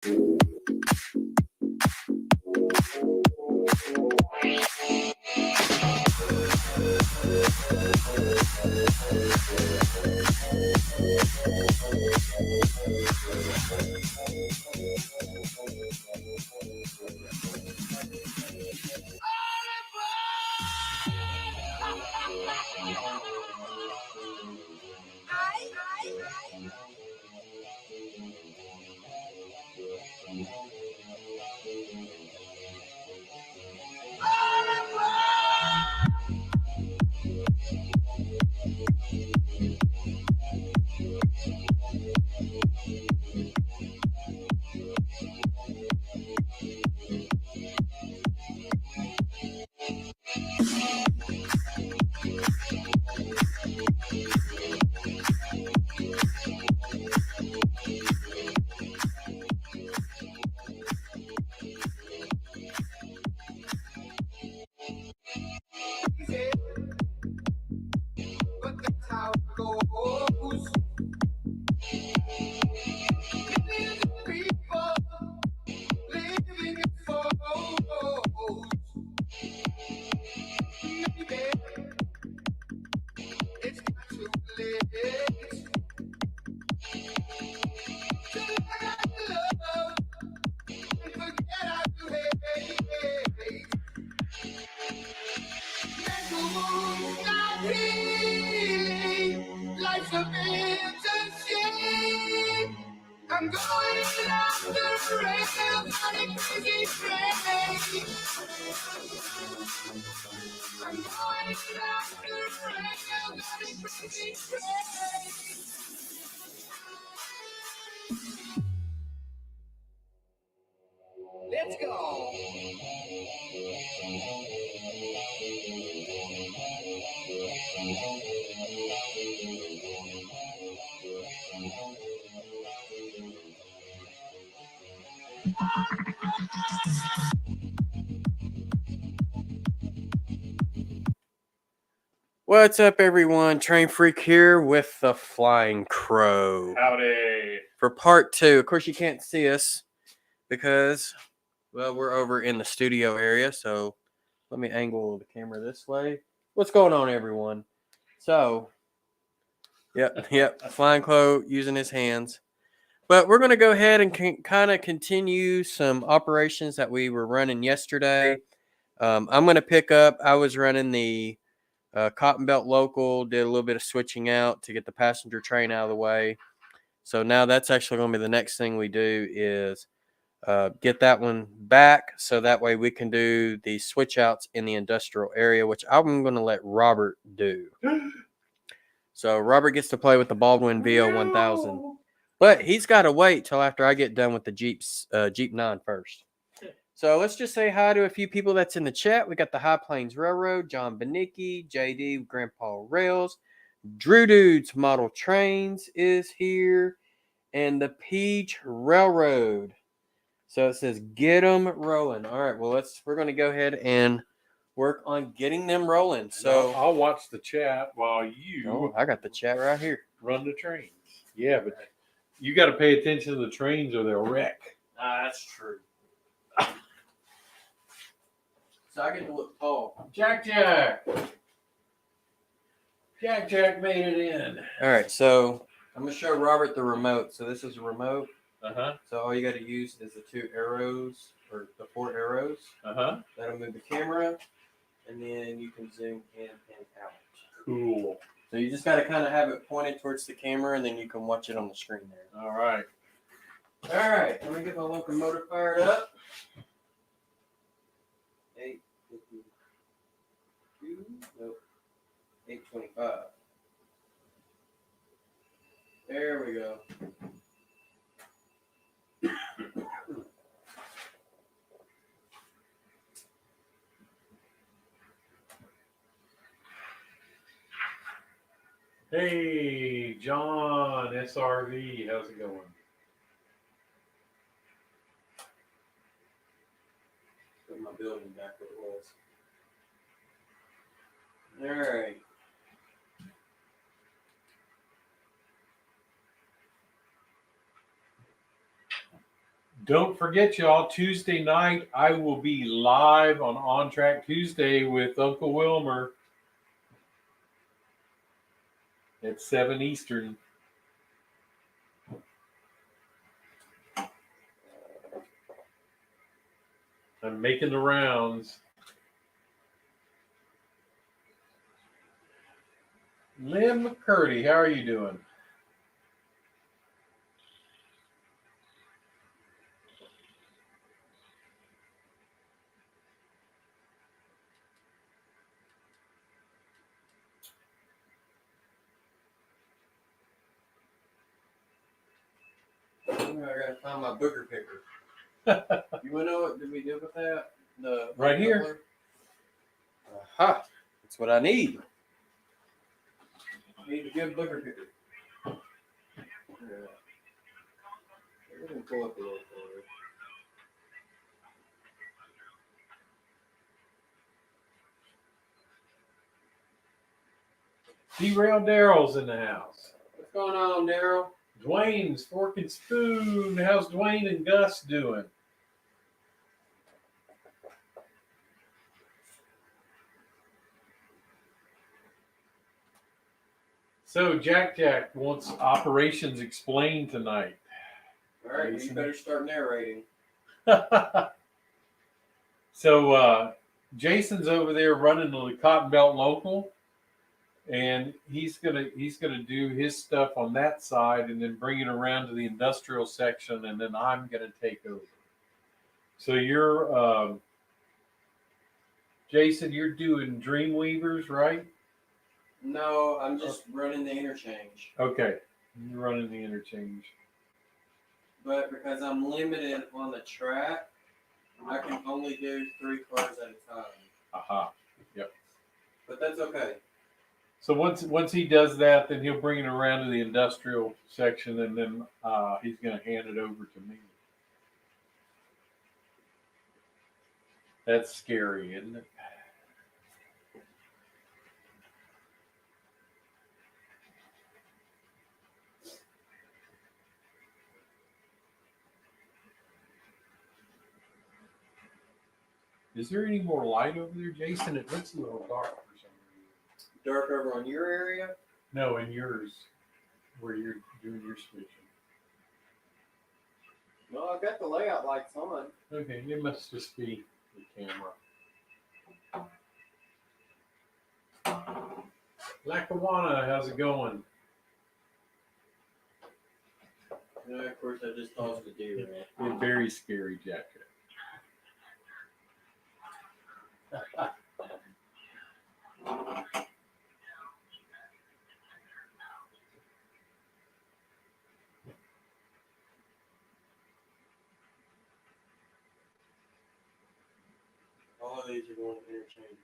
Let's go. What's up, everyone? Train Freak here with the Flying Crow. Howdy. For part 2. Of course, you can't see us because, well, we're over in the studio area. So let me angle the camera this way. What's going on, everyone? So, yep, Flying Crow using his hands. But we're going to go ahead and kind of continue some operations that we were running yesterday. I'm going to pick up. I was running the Cotton Belt Local, did a little bit of switching out to get the passenger train out of the way. So now that's actually going to be the next thing we do is get that one back so that way we can do the switch outs in the industrial area, which I'm going to let Robert do. So Robert gets to play with the Baldwin VO1000. But he's got to wait till after I get done with the Jeep 9 first. So let's just say hi to a few people that's in the chat. We got the High Plains Railroad, John Benicki, JD, Grandpa Rails, Drew Dudes Model Trains is here, and the Peach Railroad. So it says get them rolling. All right, well we're going to go ahead and work on getting them rolling. So I'll watch the chat while you I got the chat right here. run the trains. Yeah, but you got to pay attention to the trains or they'll wreck. That's true. So I get to look tall. Jack made it in. All right, so I'm going to show Robert the remote. So this is a remote. Uh-huh. So all you got to use is the 2 arrows, or the 4 arrows. Uh-huh. That'll move the camera, and then you can zoom in and out. Cool. So you just got to kind of have it pointed towards the camera, and then you can watch it on the screen there. All right. All right, let me get my locomotive fired up. 8:52. Nope. 8:25. There we go. Hey, John, SRV, how's it going? Put my building back where it was. All right. Don't forget, y'all, Tuesday night, I will be live on Track Tuesday with Uncle Wilmer at 7 Eastern. I'm making the rounds. Lynn McCurdy, how are you doing? I gotta find my booger picker. You wanna know what did we do with that? The Right here. Aha! That's what I need. I need a good booger picker. Yeah. We're gonna pull up a little further. Derail Daryl's in the house. What's going on, Daryl? Dwayne's Fork and Spoon. How's Dwayne and Gus doing? So Jack wants operations explained tonight. All right, you better start narrating. So Jason's over there running the Cotton Belt Local, and he's gonna do his stuff on that side, and then bring it around to the industrial section, and then I'm gonna take over. So you're Jason, you're doing Dreamweavers, right? No, I'm just running the interchange. Okay, you're running the interchange. But because I'm limited on the track, I can only do 3 cars at a time. Aha. Yep. But that's okay. So once he does that, then he'll bring it around to the industrial section, and then he's going to hand it over to me. That's scary, isn't it? Is there any more light over there, Jason? It looks a little dark for some reason. Dark over on your area? No, in yours, where you're doing your switching. No, I've got the layout lights on. Okay, it must just be the camera. Lackawanna, how's it going? Yeah, of course, I just tossed the deer. It's very scary, Jack. All of these are going to interchange.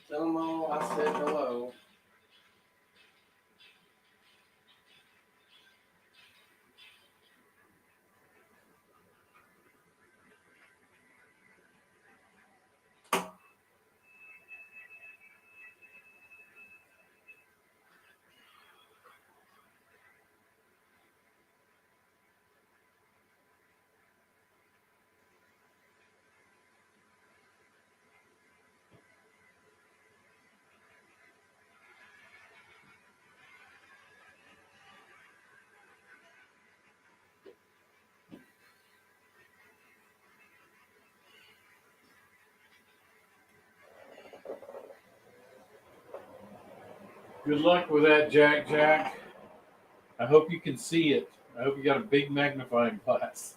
Tell them all I said hello. Good luck with that, Jack. I hope you can see it. I hope you got a big magnifying glass.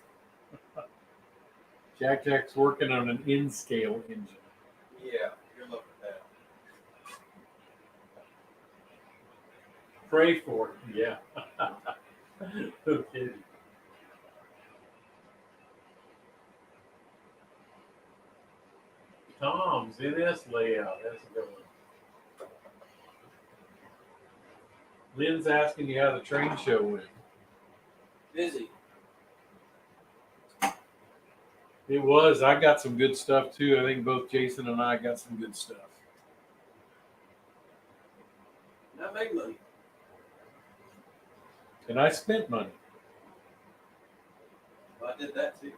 Jack's working on an in-scale engine. Yeah, good luck with that. Pray for it. Yeah. No kidding. Tom's NS layout. That's a good one. Lynn's asking you how the train show went. Busy. It was. I got some good stuff too. I think both Jason and I got some good stuff. Not make money. And I spent money. Well, I did that too.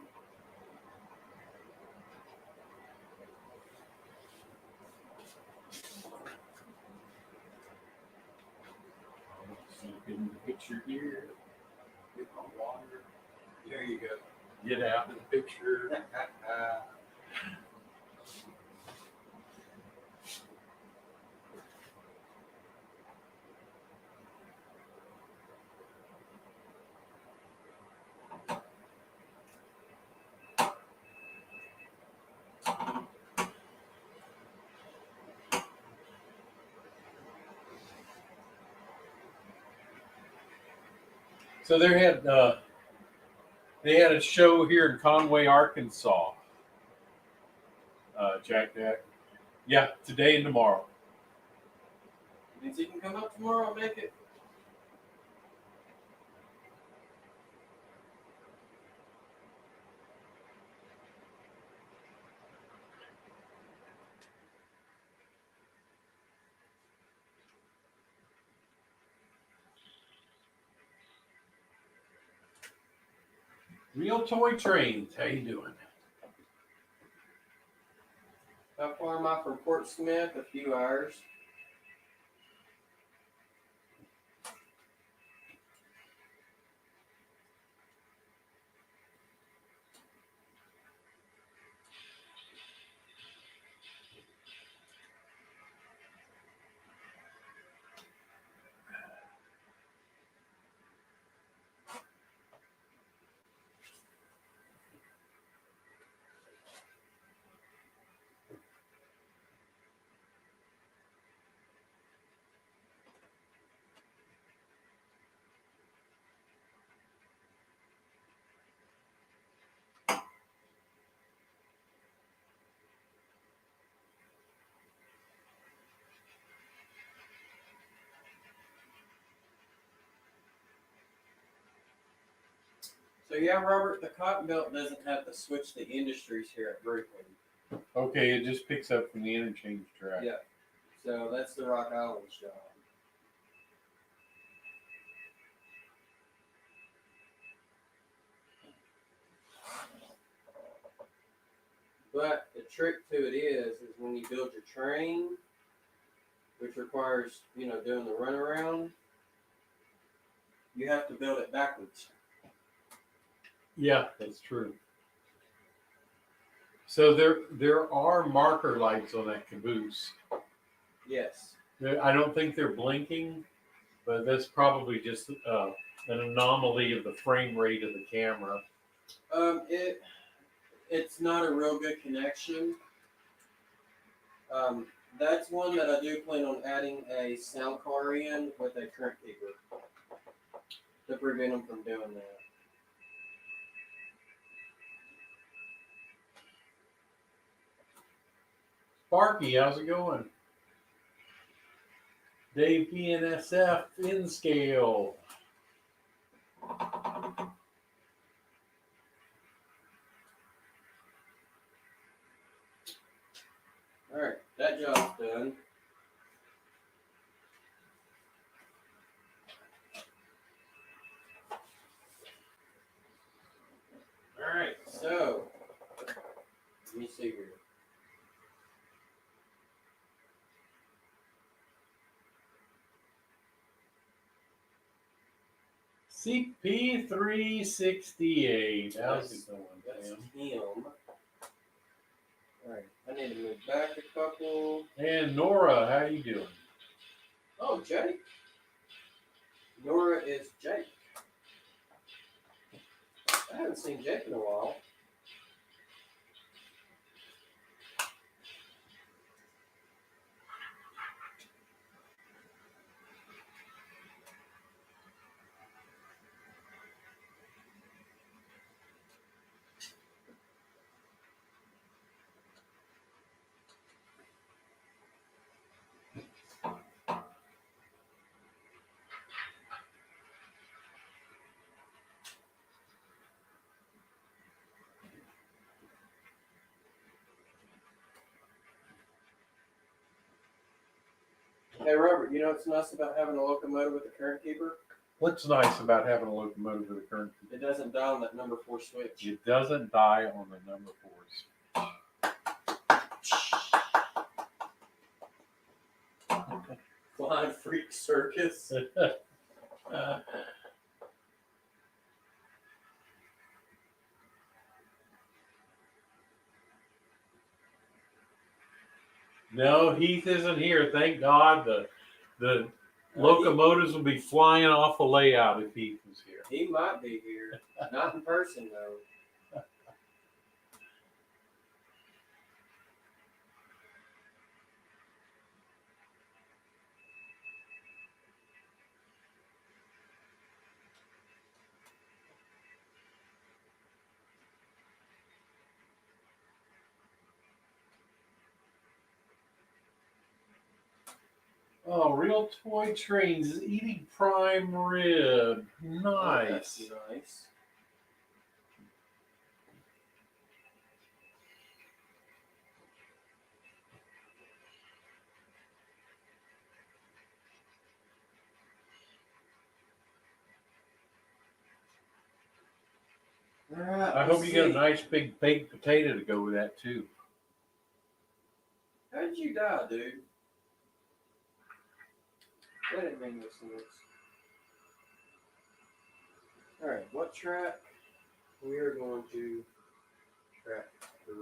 In the picture here. Get my water. There you go. Get out of the picture. So they had a show here in Conway, Arkansas. Jack. Yeah, today and tomorrow. Means he can come up tomorrow and make it. Real Toy Trains. How you doing? How far am I from Fort Smith? A few hours. So yeah, Robert, the cotton belt doesn't have to switch the industries here at Brooklyn. Okay, it just picks up from the interchange track. Yeah. So that's the Rock Island's job. But the trick to it is when you build your train, which requires, doing the runaround, you have to build it backwards. Yeah, that's true. So there are marker lights on that caboose. Yes. I don't think they're blinking, but that's probably just an anomaly of the frame rate of the camera. It's not a real good connection. That's one that I do plan on adding a sound car in with a current keeper to prevent them from doing that. Sparky, how's it going? Dave PNSF in scale. All right, that job's done. All right, so let me see here. CP368. How's it going, That's Sam? him. All right, I need to move back a couple. And Nora, how you doing? Oh, Jake. Nora is Jake. I haven't seen Jake in a while. Hey, Robert, you know what's nice about having a locomotive with a current keeper? What's nice about having a locomotive with a current keeper? It doesn't die on that number 4 switch. It doesn't die on the number 4s. Flying Freak Circus. No, Heath isn't here. Thank God. The locomotives will be flying off the layout if Heath was here. He might be here. Not in person, though. Oh, real toy trains is eating prime rib. Nice. Oh, that's nice. All right, I hope you got a nice big baked potato to go with that too. How did you die, dude? That didn't make no sense. Alright, what track? We are going to track 3.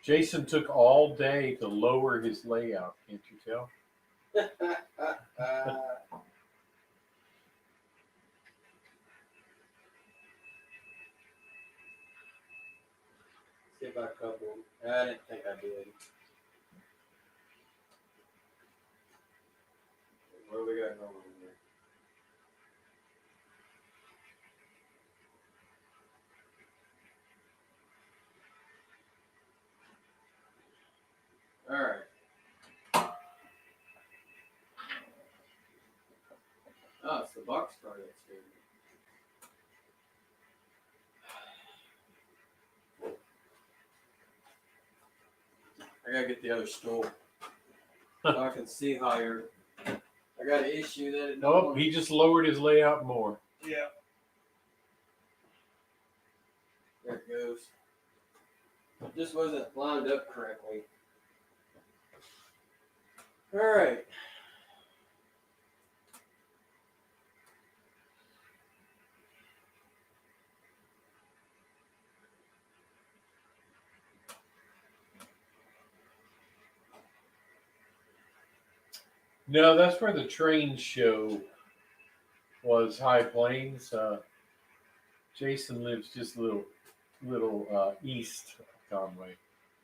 Jason took all day to lower his layout, can't you tell? See if I coupled. I didn't think I did. What do we got going on here? Alright. Oh, it's the box car that's doing it. I gotta get the other stool so I can see higher. I got an issue that it Nope, he just lowered his layout more. Yeah. There it goes. It just wasn't lined up correctly. Alright. No, that's where the train show was, High Plains. Jason lives just a little east of Conway.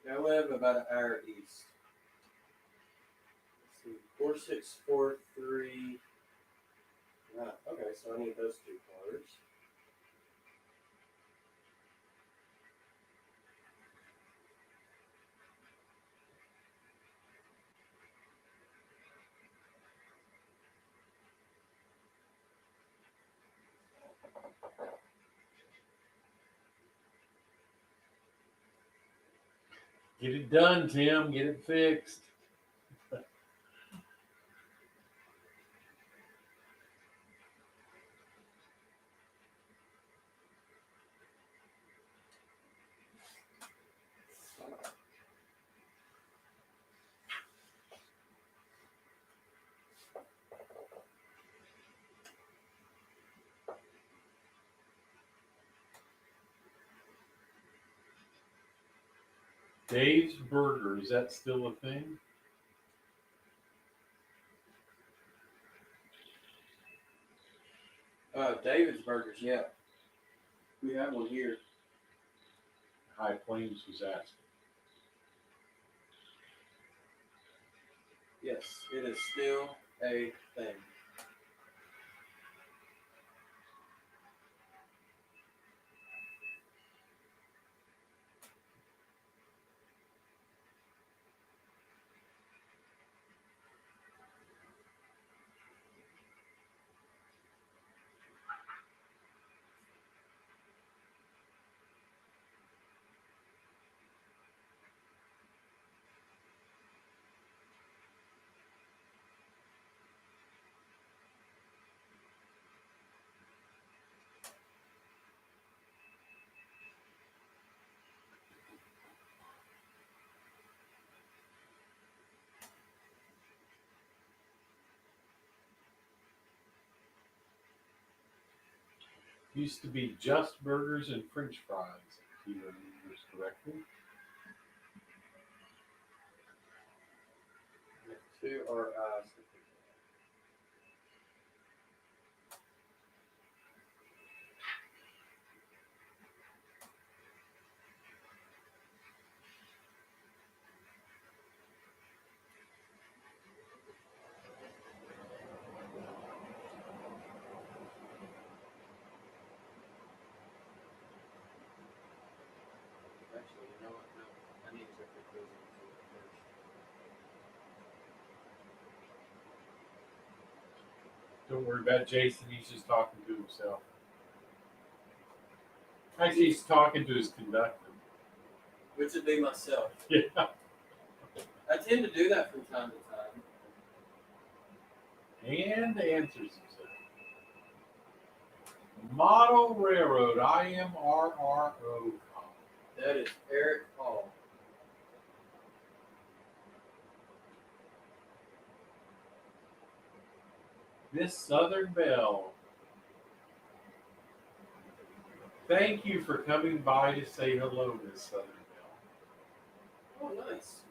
I live about an hour east. Let's see, 4643. Okay, so I need those 2 cars. Get it done, Tim. Get it fixed. Dave's Burger, is that still a thing? David's Burgers, yeah. We have one here. High Plains was asking. Yes, it is still a thing. Used to be just burgers and French fries, if he remembers correctly. Two or actually, you know what? No, I need to put those into it first. Don't worry about Jason. He's just talking to himself. Actually, he's talking to his conductor. Which would be myself. Yeah. I tend to do that from time to time. And answers himself. Model Railroad, IMRRO. That is Eric Hall. Miss Southern Belle. Thank you for coming by to say hello, Miss Southern Belle. Oh, nice.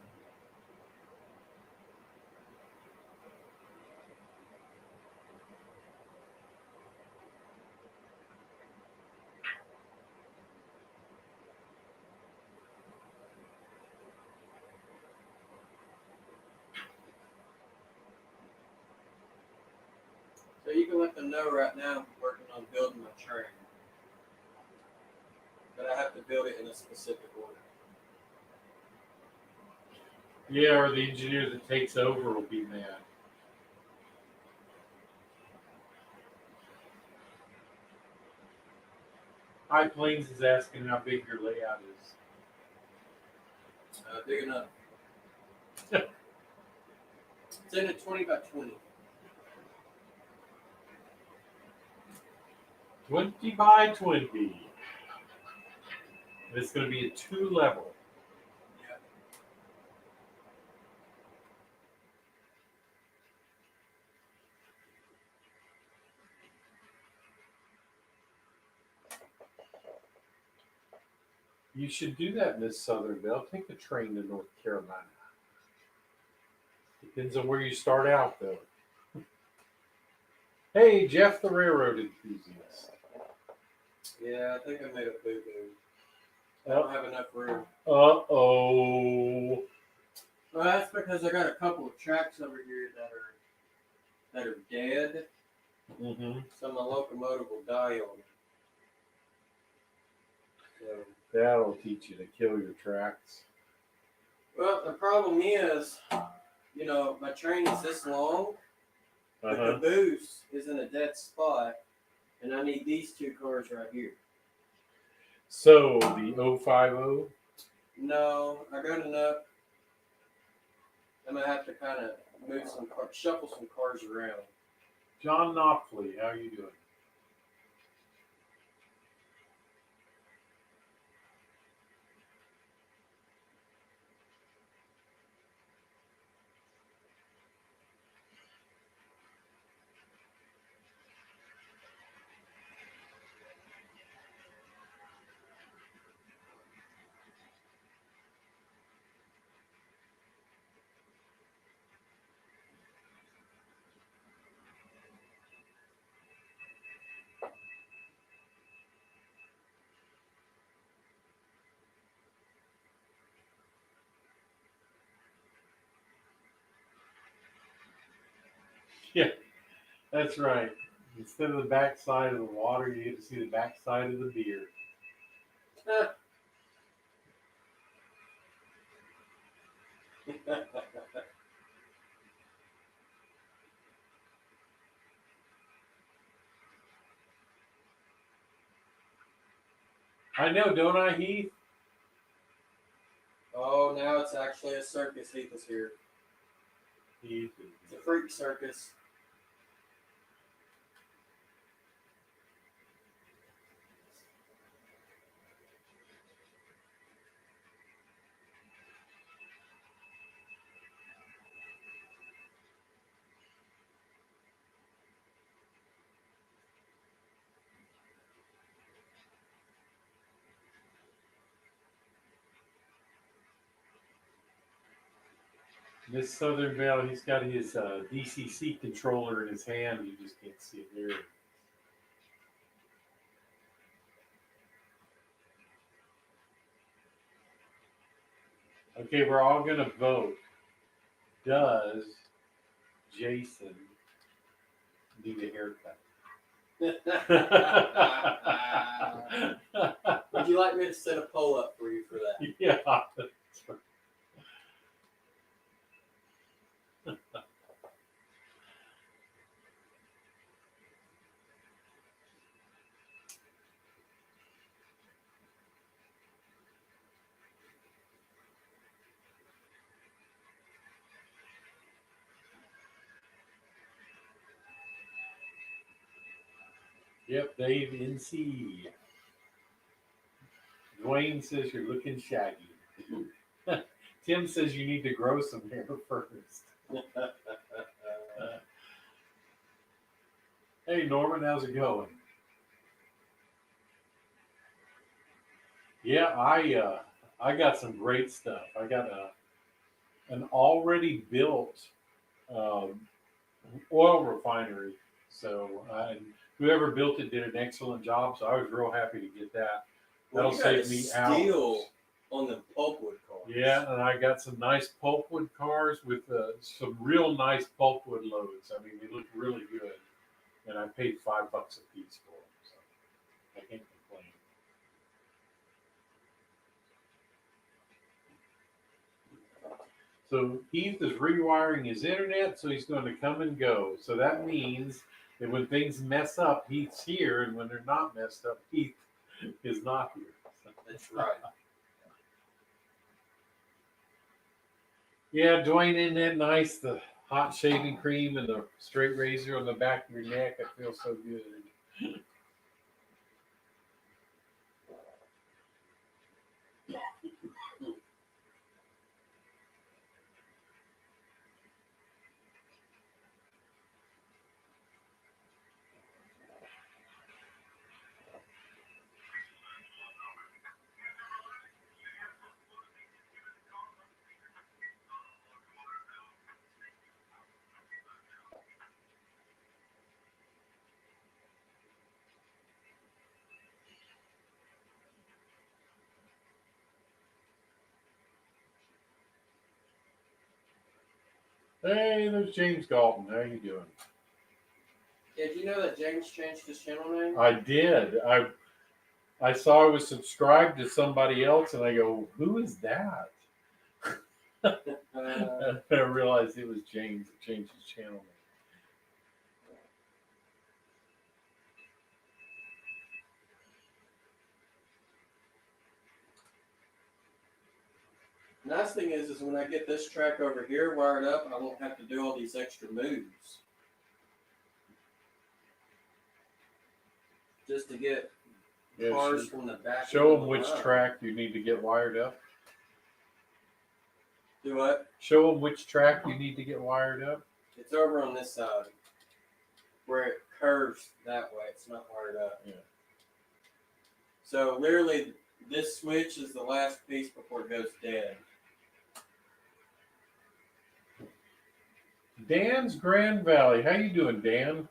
So you can let them know right now I'm working on building my train. But I have to build it in a specific order. Yeah, or the engineer that takes over will be mad. High Plains is asking how big your layout is. Big enough. It's in a 20 by 20. 20 by 20. And it's going to be a 2-level. Yeah. You should do that, Miss Southern Belle. Take the train to North Carolina. Depends on where you start out, though. Hey, Jeff the Railroad Enthusiast. Yeah, I think I made a boo-boo. I don't have enough room. Uh-oh. Well, that's because I got a couple of tracks over here that are dead. Mm-hmm. So my locomotive will die on me. So, That'll teach you to kill your tracks. well, the problem is, you know, my train is this long, but the caboose is in a dead spot, and I need these two cars right here. So, the 050? No, I got enough. I'm going to have to kind of shuffle some cars around. John Knopfley, how are you doing? Yeah, that's right. Instead of the backside of the water, you get to see the backside of the beer. I know, don't I, Heath? Oh, now it's actually a circus. Heath is here. Heath. It's a freak circus. This Southern Belle, he's got his DCC controller in his hand. You just can't see it there. Okay, we're all going to vote. Does Jason need a haircut? Would you like me to set a poll up for you for that? Yeah. Yep, Dave NC. Dwayne says you're looking shaggy. Tim says you need to grow some hair first. Hey Norman, how's it going? Yeah, I got some great stuff. I got an already built oil refinery. So whoever built it did an excellent job. So I was real happy to get that. That'll save me hours. On the pulpwood cars. Yeah, and I got some nice pulpwood cars with some real nice pulpwood loads. I mean, they look really good. And I paid $5 a piece for them. So I can't complain. So Heath is rewiring his internet, so he's going to come and go. So that means that when things mess up, Heath's here, and when they're not messed up, Heath is not here. So. That's right. Yeah, Dwayne, isn't that nice? The hot shaving cream and the straight razor on the back of your neck. It feels so good. Hey, there's James Galton. How you doing? Yeah, did you know that James changed his channel name? I did. I saw I was subscribed to somebody else, and I go, who is that? And I realized it was James that changed his channel name. Nice thing is when I get this track over here wired up, I won't have to do all these extra moves. Just to get cars from the back. Show them which track you need to get wired up. Do what? Show them which track you need to get wired up. It's over on this side where it curves that way. It's not wired up. Yeah. So literally, this switch is the last piece before it goes dead. Dan's Grand Valley. How you doing, Dan?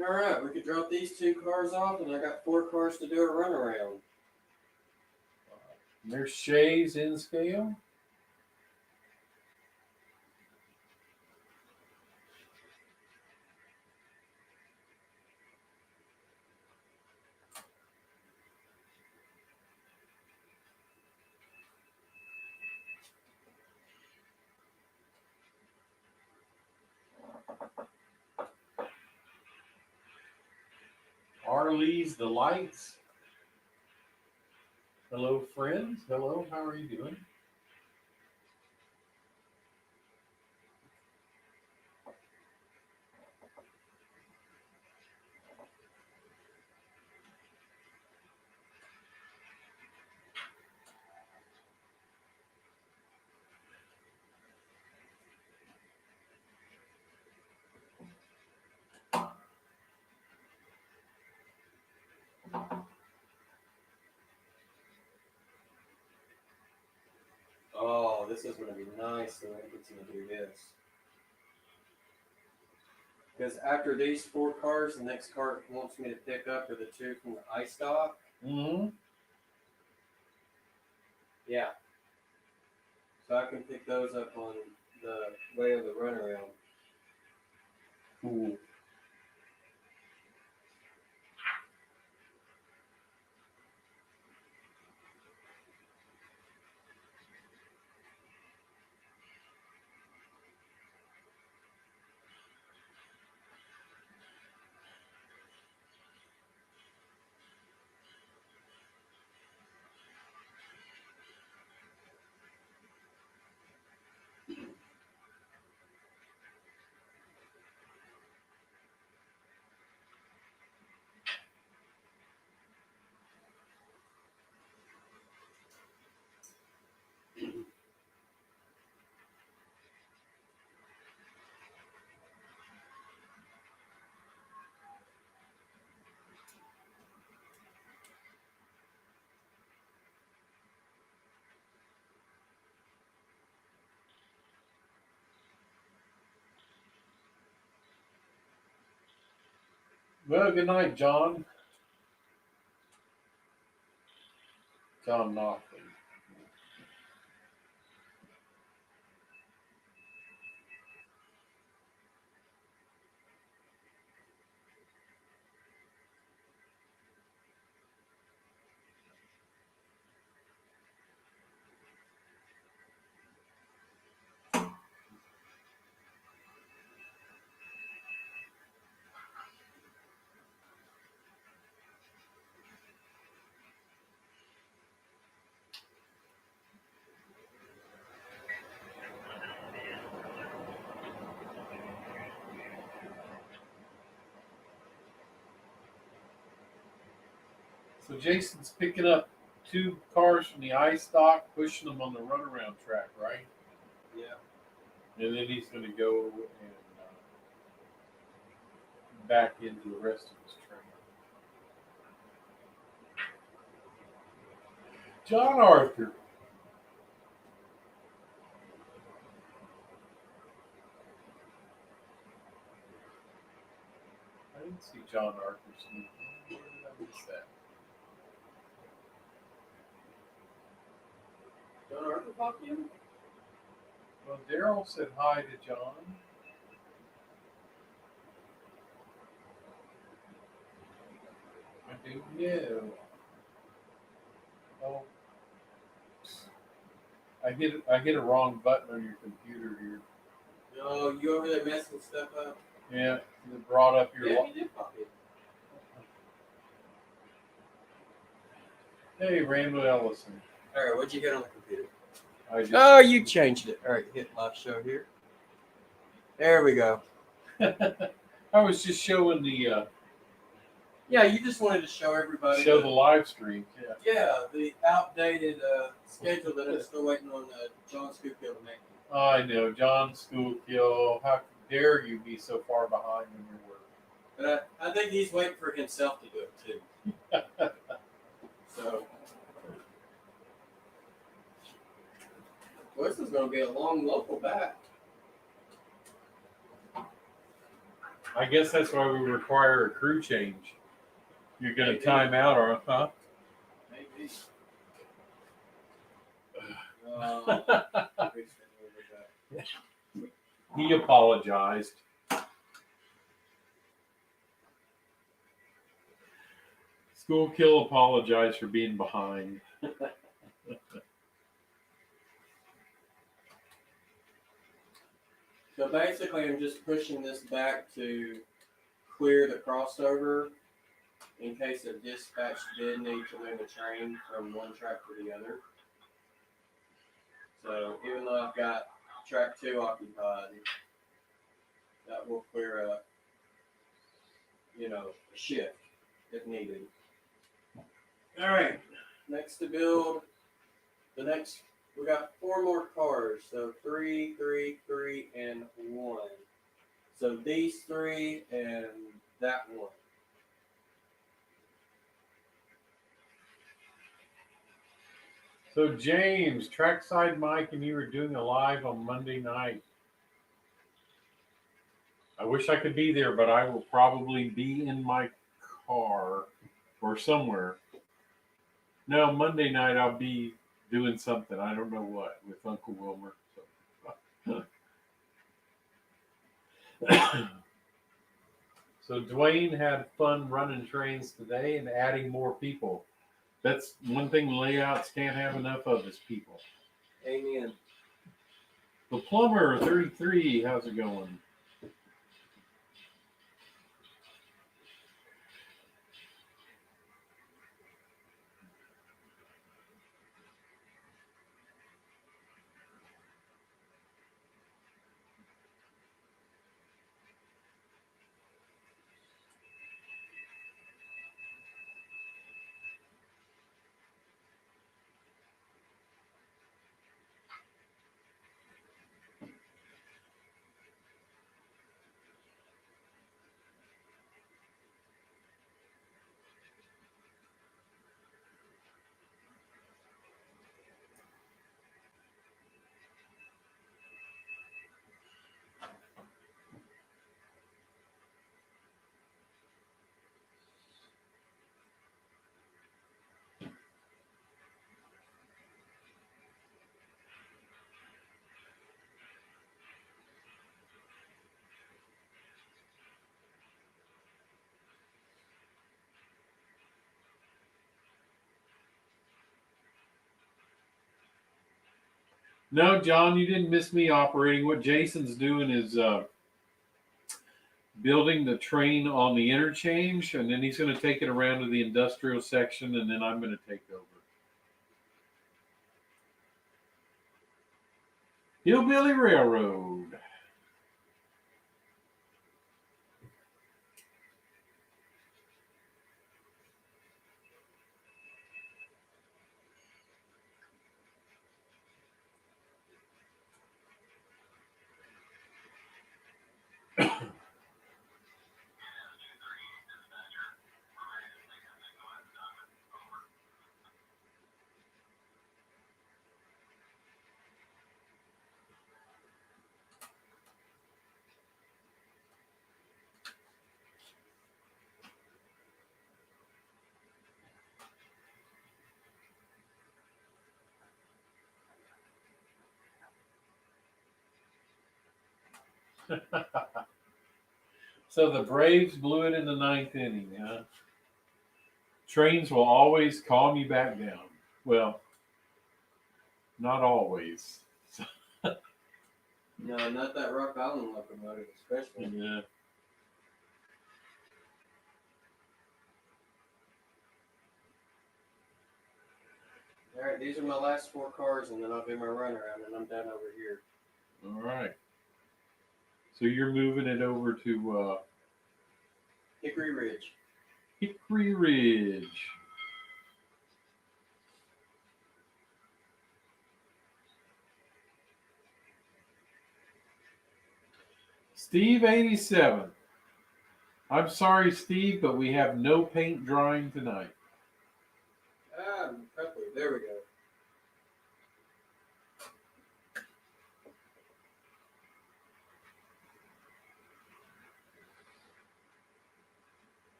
All right, we could drop these 2 cars off, and I got 4 cars to do a run around. And there's Shay's in scale. Arlie's the lights. Hello, friends. Hello, how are you doing? this is going to be nice the way it's going to do this. Because after these 4 cars, the next car it wants me to pick up are the 2 from the ice dock. Mm-hmm. Yeah. So I can pick those up on the way of the runaround. Cool. Well, good night, John. John Knockley. So Jason's picking up 2 cars from the ice dock, pushing them on the runaround track, right? Yeah. And then he's going to go and back into the rest of his train. John Arthur. I didn't see John Arthur's name. Where did I miss that? John Arthur popped in? Well, Daryl said hi to John. I don't know. Oh, I hit a wrong button on your computer here. No, you over there messing stuff up? Yeah, it brought up your. Yeah, he did pop in. Hey, Randall Ellison. All right, what'd you get on the computer? I You changed it. All right, hit live show here. There we go. I was just showing the Yeah, you just wanted to show everybody. show the live stream. Yeah. Yeah, the outdated schedule that I'm still waiting on John Scoopkill to make. I know, John Schoolkill. How dare you be so far behind in your work? But I think he's waiting for himself to do it too. So, well, this is going to be a long local back. I guess that's why we require a crew change. You're going to time out, or huh? Maybe. He apologized. Schoolkill apologized for being behind. So basically, I'm just pushing this back to clear the crossover in case a dispatch did need to move a train from one track to the other. So even though I've got track 2 occupied, that will clear up, a shift if needed. All right, next to build, we got 4 more cars. So 3, 3, 3, and 1. So these 3 and that 1. So James, Trackside Mike, and you were doing a live on Monday night. I wish I could be there, but I will probably be in my car or somewhere. No, Monday night I'll be doing something. I don't know what with Uncle Wilmer. So, so Dwayne had fun running trains today and adding more people. That's one thing layouts can't have enough of is people. Amen. The plumber 33, how's it going? No, John, you didn't miss me operating. What Jason's doing is building the train on the interchange, and then he's going to take it around to the industrial section, and then I'm going to take over. Hillbilly Railroad. So the Braves blew it in the ninth inning, huh? Trains will always calm you back down. Well, not always. No, not that Rock Island locomotive, especially. Yeah. All right, these are my last 4 cars, and then I'll do my run around, and I'm done over here. All right. So you're moving it over to Hickory Ridge. Hickory Ridge. Steve 87. I'm sorry, Steve, but we have no paint drying tonight. McCurdy. There we go.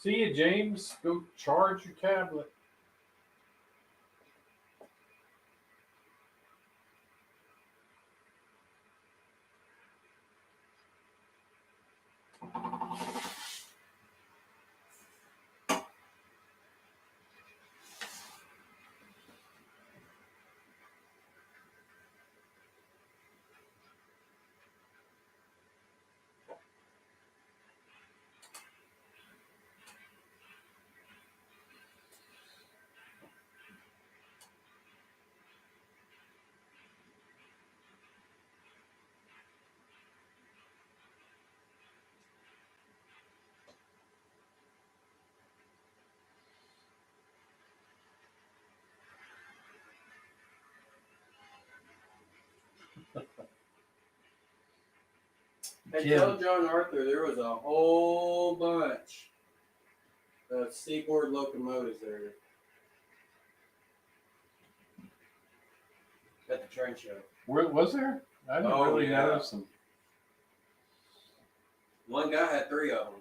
See you, James. Go charge your tablet. And Jim. tell John Arthur there was a whole bunch of seaboard locomotives there at the train show. Where was there? I didn't really notice them. One guy had 3 of them.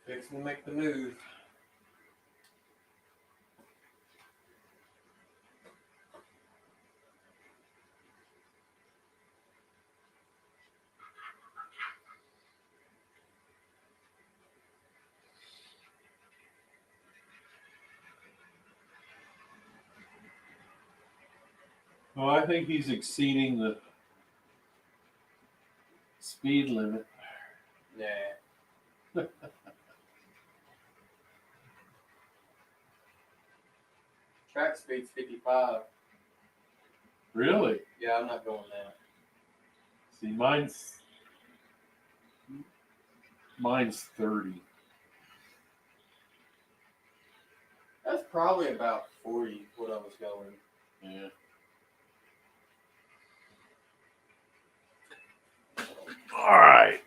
Fixing to make the move. Well, I think he's exceeding the speed limit. Nah. Track speed's 55. Really? Yeah, I'm not going that. See, mine's 30. That's probably about 40 what I was going. Yeah. All right.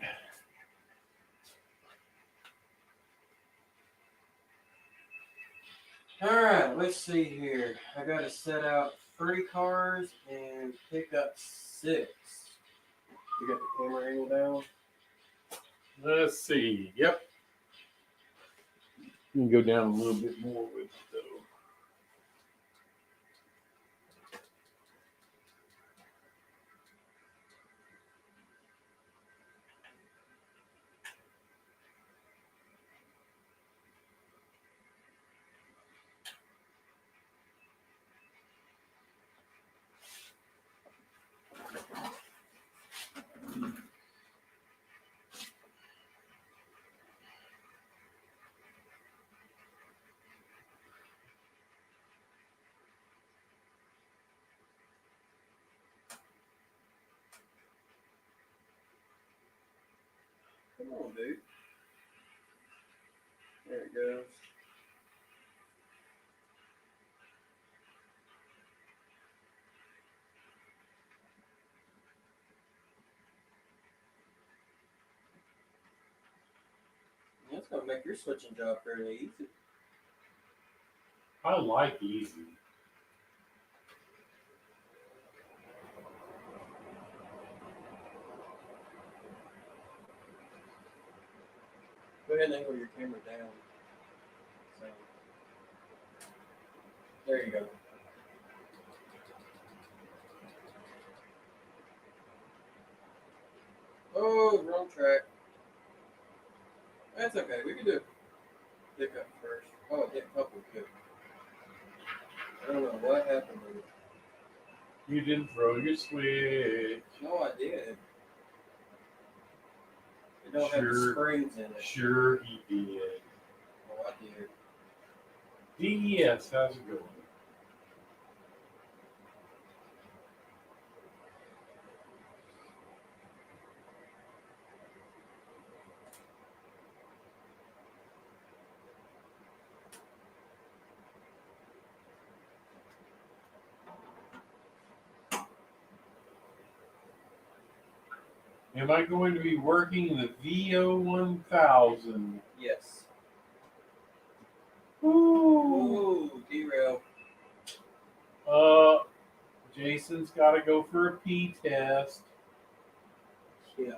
Alright, let's see here. I gotta set out 3 cars and pick up 6. You got the camera angle down? Let's see. Yep. You can go down a little bit more with it, though. Come on, dude. There it goes. That's gonna make your switching job fairly easy. I like easy. Go ahead and angle your camera down. So, there you go. Oh, wrong track. That's okay. We can do pickup first. Oh, hit couple too. I don't know what happened with it. You didn't throw your switch. No, I did. It don't have the Sure. springs in it. Sure he did. Oh, I did. DES, how's it going? Am I going to be working the VO1000? Yes. Ooh. Ooh, derail. Jason's got to go for a P test. Yeah.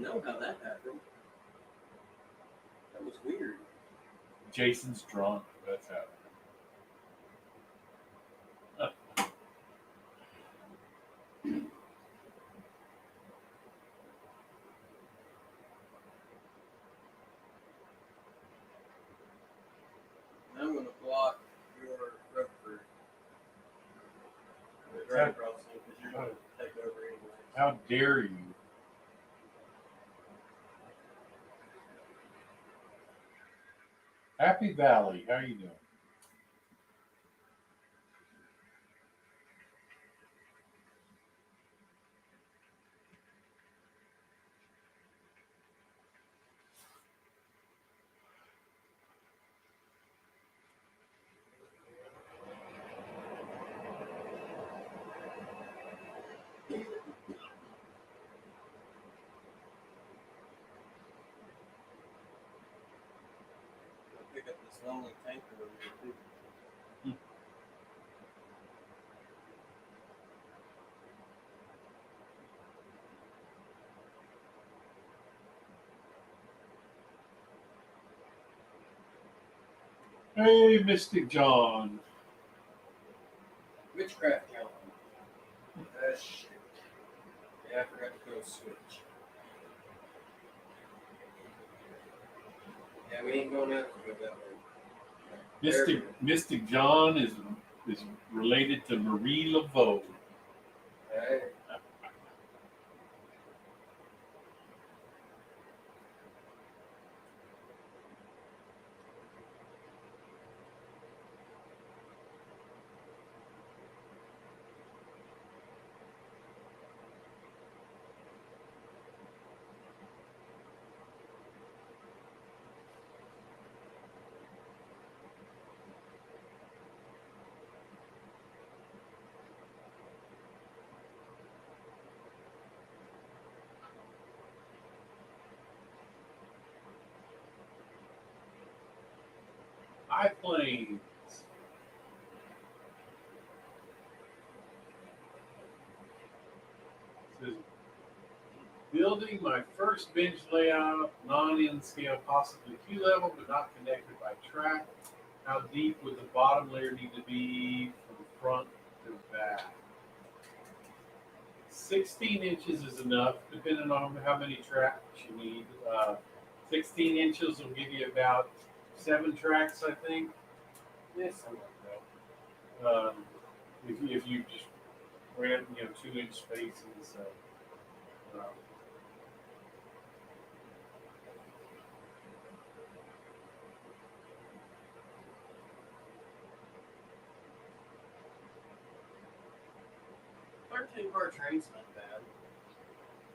know how that happened. That was weird. Jason's drunk. That's how. I'm going to block your Rutherford. Because you're going to take over anyway. How dare you? Happy Valley, how you doing? Pick up this lonely tanker over here, too. Hey, Mystic John. Witchcraft John. Shit. Yeah, I forgot to go switch. Yeah, we ain't going out to go that way. Mystic John is related to Marie Laveau. Hey. High Plains. Says, building my first bench layout, non-in scale, possibly Q level, but not connected by track. How deep would the bottom layer need to be from front to back? 16 inches is enough, depending on how many tracks you need. 16 inches will give you about 7 tracks, I think. Yeah, something like that. If you just ran, 2-inch spaces. 13-car train's not bad.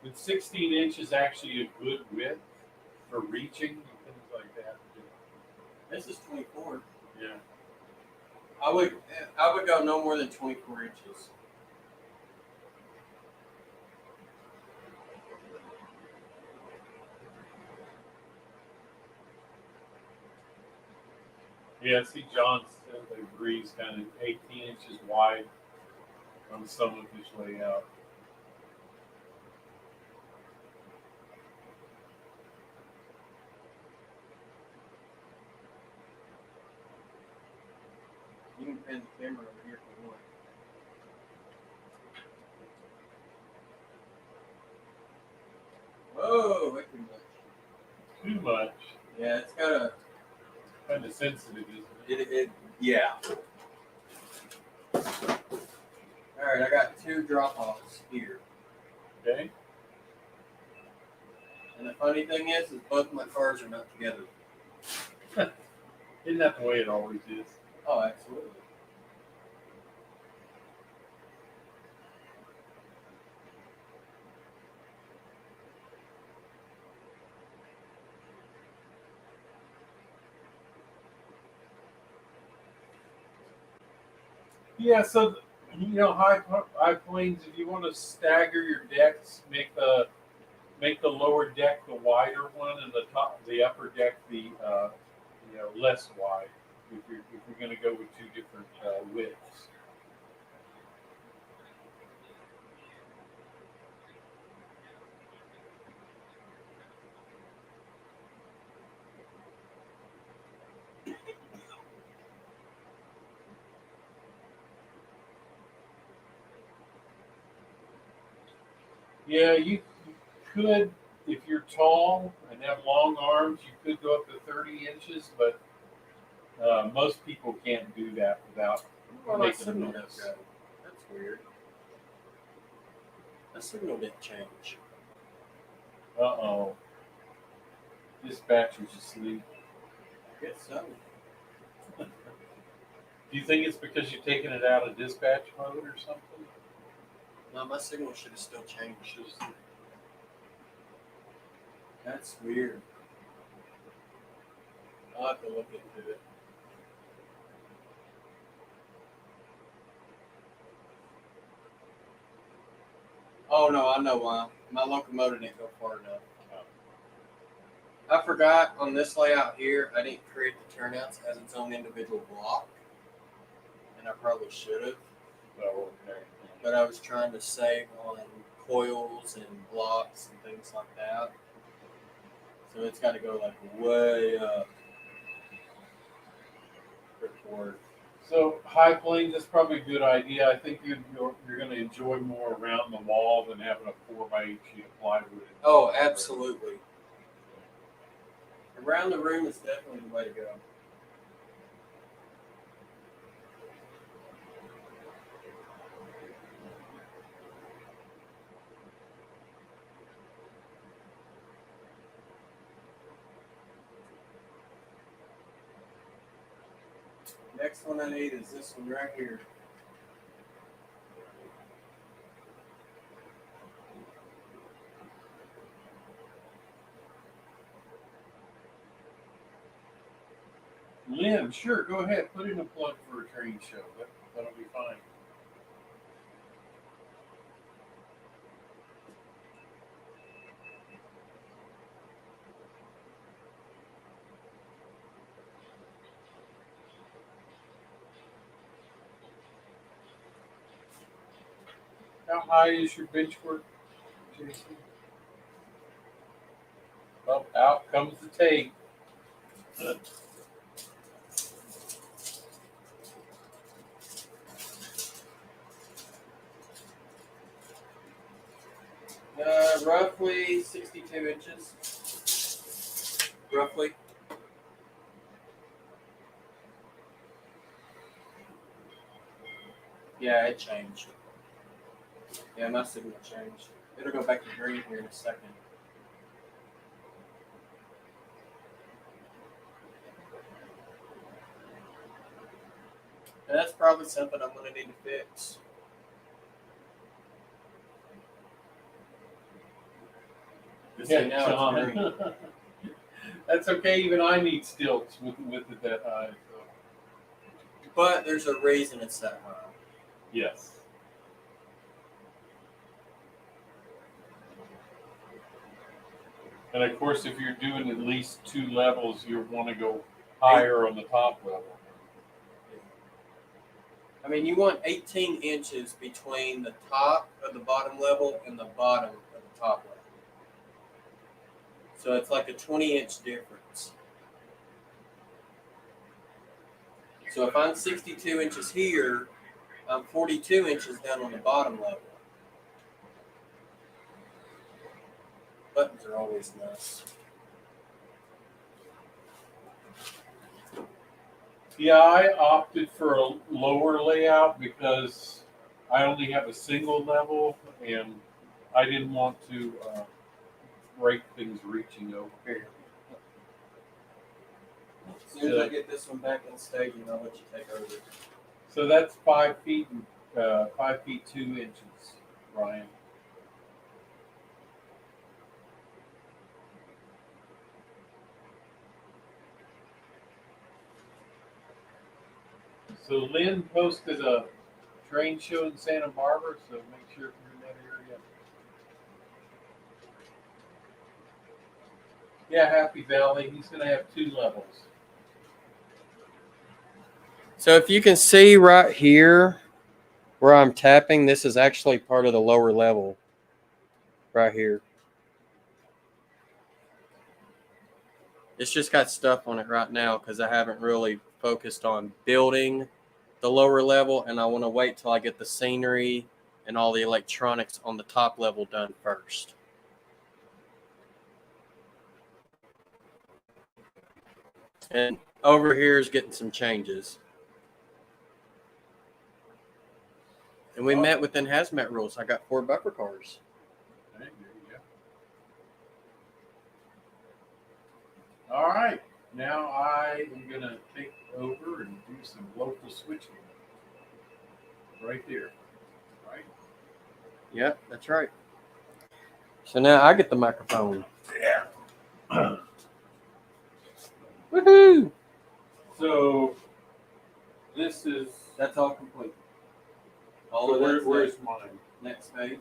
With 16 inches actually a good width for reaching and things like that. This is 24. Yeah. I would go no more than 24 inches. Yeah, I see John agrees kind of 18 inches wide on some of his layout. You can pan the camera over here if you want. Whoa, way too much. Too much. Yeah, it's got a... Kind of sensitive, isn't it? Yeah. Alright, I got 2 drop-offs here. Okay. And the funny thing is both my cars are not together. Isn't that the way it always is? Oh, absolutely. Yeah, so high planes. If you want to stagger your decks, make the lower deck the wider one, and the upper deck the less wide. If you're going to go with 2 different widths. Yeah, you could, if you're tall and have long arms, you could go up to 30 inches, but most people can't do that without Well, my making a signal mess. didn't go. That's weird. The signal didn't change. Uh-oh. Dispatcher's asleep. I guess so. Do you think it's because you're taking it out of dispatch mode or something? No, my signal should have still changed. That's weird. I'll have to look into it. Oh no, I know why. My locomotive didn't go far enough. I forgot on this layout here, I didn't create the turnouts as its own individual block. And I probably should have. Oh, okay. But I was trying to save on coils and blocks and things like that. So it's got to go like way up. Record. So high planes, that's probably a good idea. I think you're going to enjoy more around the wall than having a 4x8 sheet of plywood. Oh, absolutely. Around the room is definitely the way to go. Next one I need is this one right here. Lynn, sure, go ahead. Put in a plug for a train show. That'll be fine. How high is your bench work, Jason? Well, out comes the tape. Roughly 62 inches. Roughly. Yeah, it changed. Yeah, my signal changed. It'll go back to green here in a second. And that's probably something I'm going to need to fix. Yeah, now John. it's green. That's okay. Even I need stilts with it that high. So. But there's a reason it's that high. Yes. And of course, if you're doing at least 2 levels, you want to go higher on the top level. I mean, you want 18 inches between the top of the bottom level and the bottom of the top level. So it's like a 20-inch difference. So if I'm 62 inches here, I'm 42 inches down on the bottom level. Buttons are always nice. Yeah, I opted for a lower layout because I only have a single level, and I didn't want to break things reaching over here. As soon as I get this one back on stage, I'll let you take over. So that's 5 feet and 5 feet 2 inches, Ryan. So Lynn posted a train show in Santa Barbara, so make sure if you're in that area. Yeah, Happy Valley. He's going to have 2 levels. So if you can see right here where I'm tapping, this is actually part of the lower level right here. It's just got stuff on it right now because I haven't really focused on building the lower level, and I want to wait till I get the scenery and all the electronics on the top level done first. And over here is getting some changes. And we met within hazmat rules. I got 4 buffer cars. There you go. All right. Now I am going to take over and do some local switching. Right there. Right? Yep, that's right. So now I get the microphone. Yeah. Woohoo! So this is. That's all complete. All So of where's mine? next page.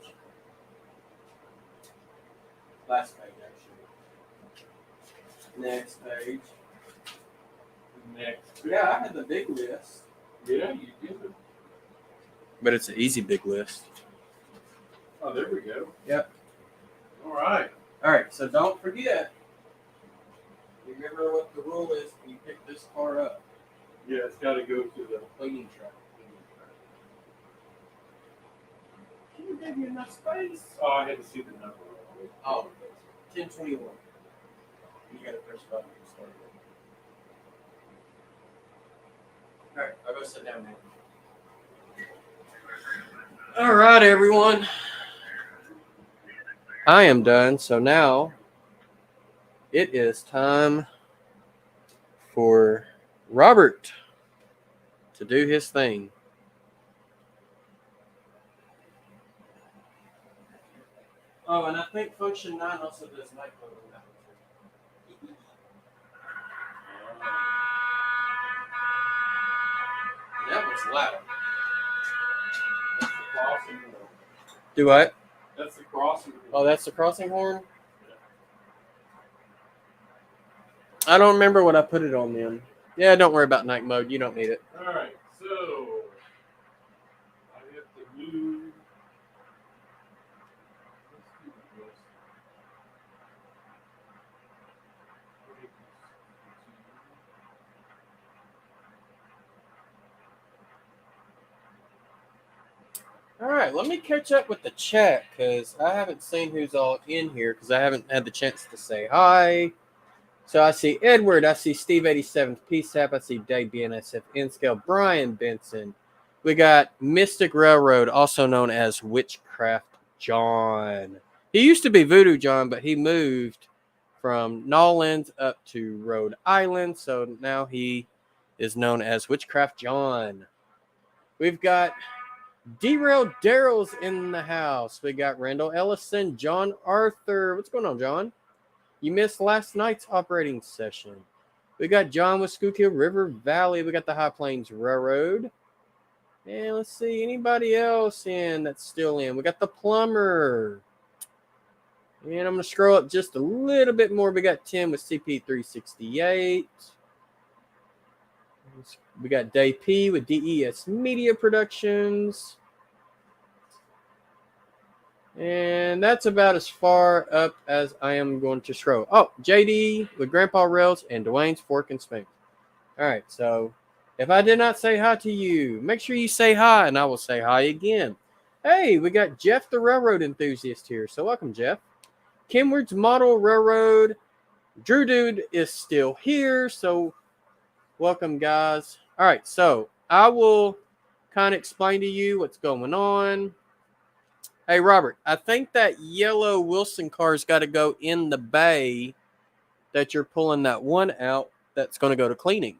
Last page, actually. Next page. Next. Yeah, I had the big list. Yeah, you did. But it's an easy big list. Oh, there we go. Yep. All right. All right, so don't forget. Remember what the rule is when you pick this car up. Yeah, it's got to go to the. Cleaning truck. Can you give me enough space? Oh, I had to see the number. Oh, 1021. You got to press the button to start it. All right, I'll go sit down now. All right, everyone. I am done. So now it is time for Robert to do his thing. Oh, and I think function 9 also does night mode on that one. That was loud. That's the crossing. Do what? That's the crossing. Oh, that's the crossing horn? I don't remember what I put it on then. Yeah, don't worry about night mode. You don't need it. All right, so I have to move. All right, let me catch up with the chat because I haven't seen who's all in here because I haven't had the chance to say hi. So I see Edward, I see Steve 87th PSAP, I see Dave BNSF N-Scale, Brian Benson. We got Mystic Railroad, also known as Witchcraft John. He used to be Voodoo John, but he moved from Nolans up to Rhode Island, so now he is known as Witchcraft John. We've got Derailed Daryl's in the house. We got Randall Ellison, John Arthur. What's going on, John? You missed last night's operating session. We got John with Schuylkill River Valley. We got the High Plains Railroad. And let's see, anybody else in that's still in? We got the Plumber. And I'm going to scroll up just a little bit more. We got Tim with CP368. We got Dave P with DES Media Productions. And that's about as far up as I am going to scroll. Oh, JD with Grandpa Rails and Dwayne's Fork and Spank. All right, so if I did not say hi to you, make sure you say hi, and I will say hi again. Hey, we got Jeff the Railroad Enthusiast here, so welcome, Jeff. Kenward's Model Railroad. Drew Dude is still here, so welcome, guys. All right, so I will kind of explain to you what's going on. Hey, Robert, I think that yellow Wilson car's got to go in the bay that you're pulling that one out that's going to go to cleaning.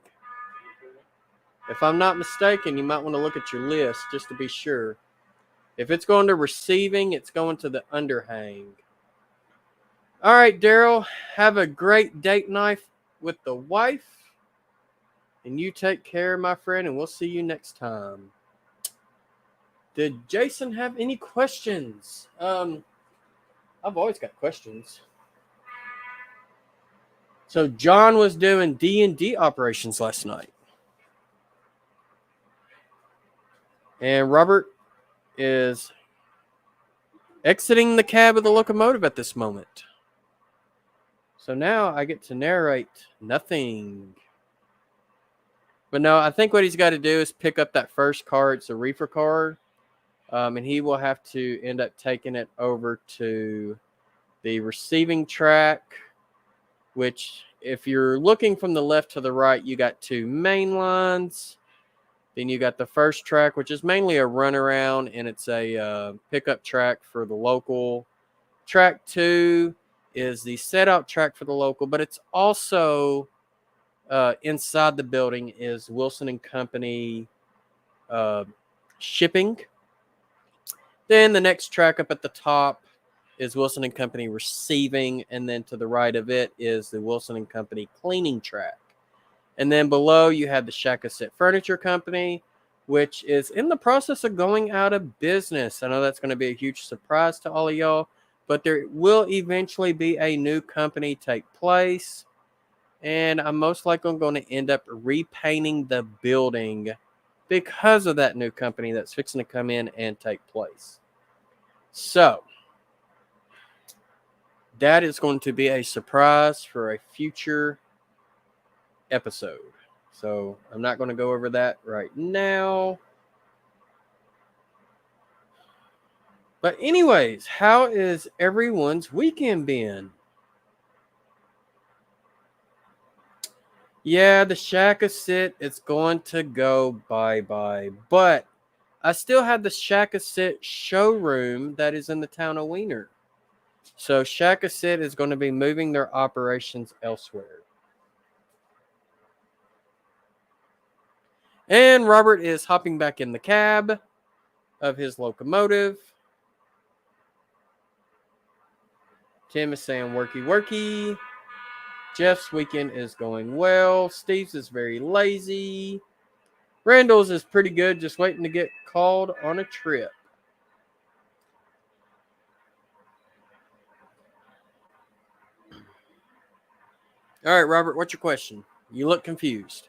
If I'm not mistaken, you might want to look at your list just to be sure. If it's going to receiving, it's going to the underhang. All right, Daryl, have a great date night with the wife. And you take care, my friend, and we'll see you next time. Did Jason have any questions? I've always got questions. So John was doing D&D operations last night. And Robert is exiting the cab of the locomotive at this moment. So now I get to narrate nothing. But no, I think what he's got to do is pick up that first car. It's a reefer car. And he will have to end up taking it over to the receiving track, which if you're looking from the left to the right, you got 2 main lines. Then you got the first track, which is mainly a runaround, and it's a pickup track for the local. Track 2 is the set-out track for the local, but it's also inside the building is Wilson and Company shipping. Then the next track up at the top is Wilson and Company receiving, and then to the right of it is the Wilson and Company cleaning track. And then below you have the Shack-A-Sit Furniture Company, which is in the process of going out of business. I know that's going to be a huge surprise to all of y'all, but there will eventually be a new company take place. And I'm most likely going to end up repainting the building because of that new company that's fixing to come in and take place. So that is going to be a surprise for a future episode. So I'm not going to go over that right now. But anyways, how is everyone's weekend been? Yeah, the Shack-A-Sit is going to go bye-bye. But I still have the Shack-A-Sit showroom that is in the town of Wiener. So Shack-A-Sit is going to be moving their operations elsewhere. And Robert is hopping back in the cab of his locomotive. Tim is saying worky worky. Jeff's weekend is going well. Steve's is very lazy. Randall's is pretty good, just waiting to get called on a trip. All right, Robert, what's your question? You look confused.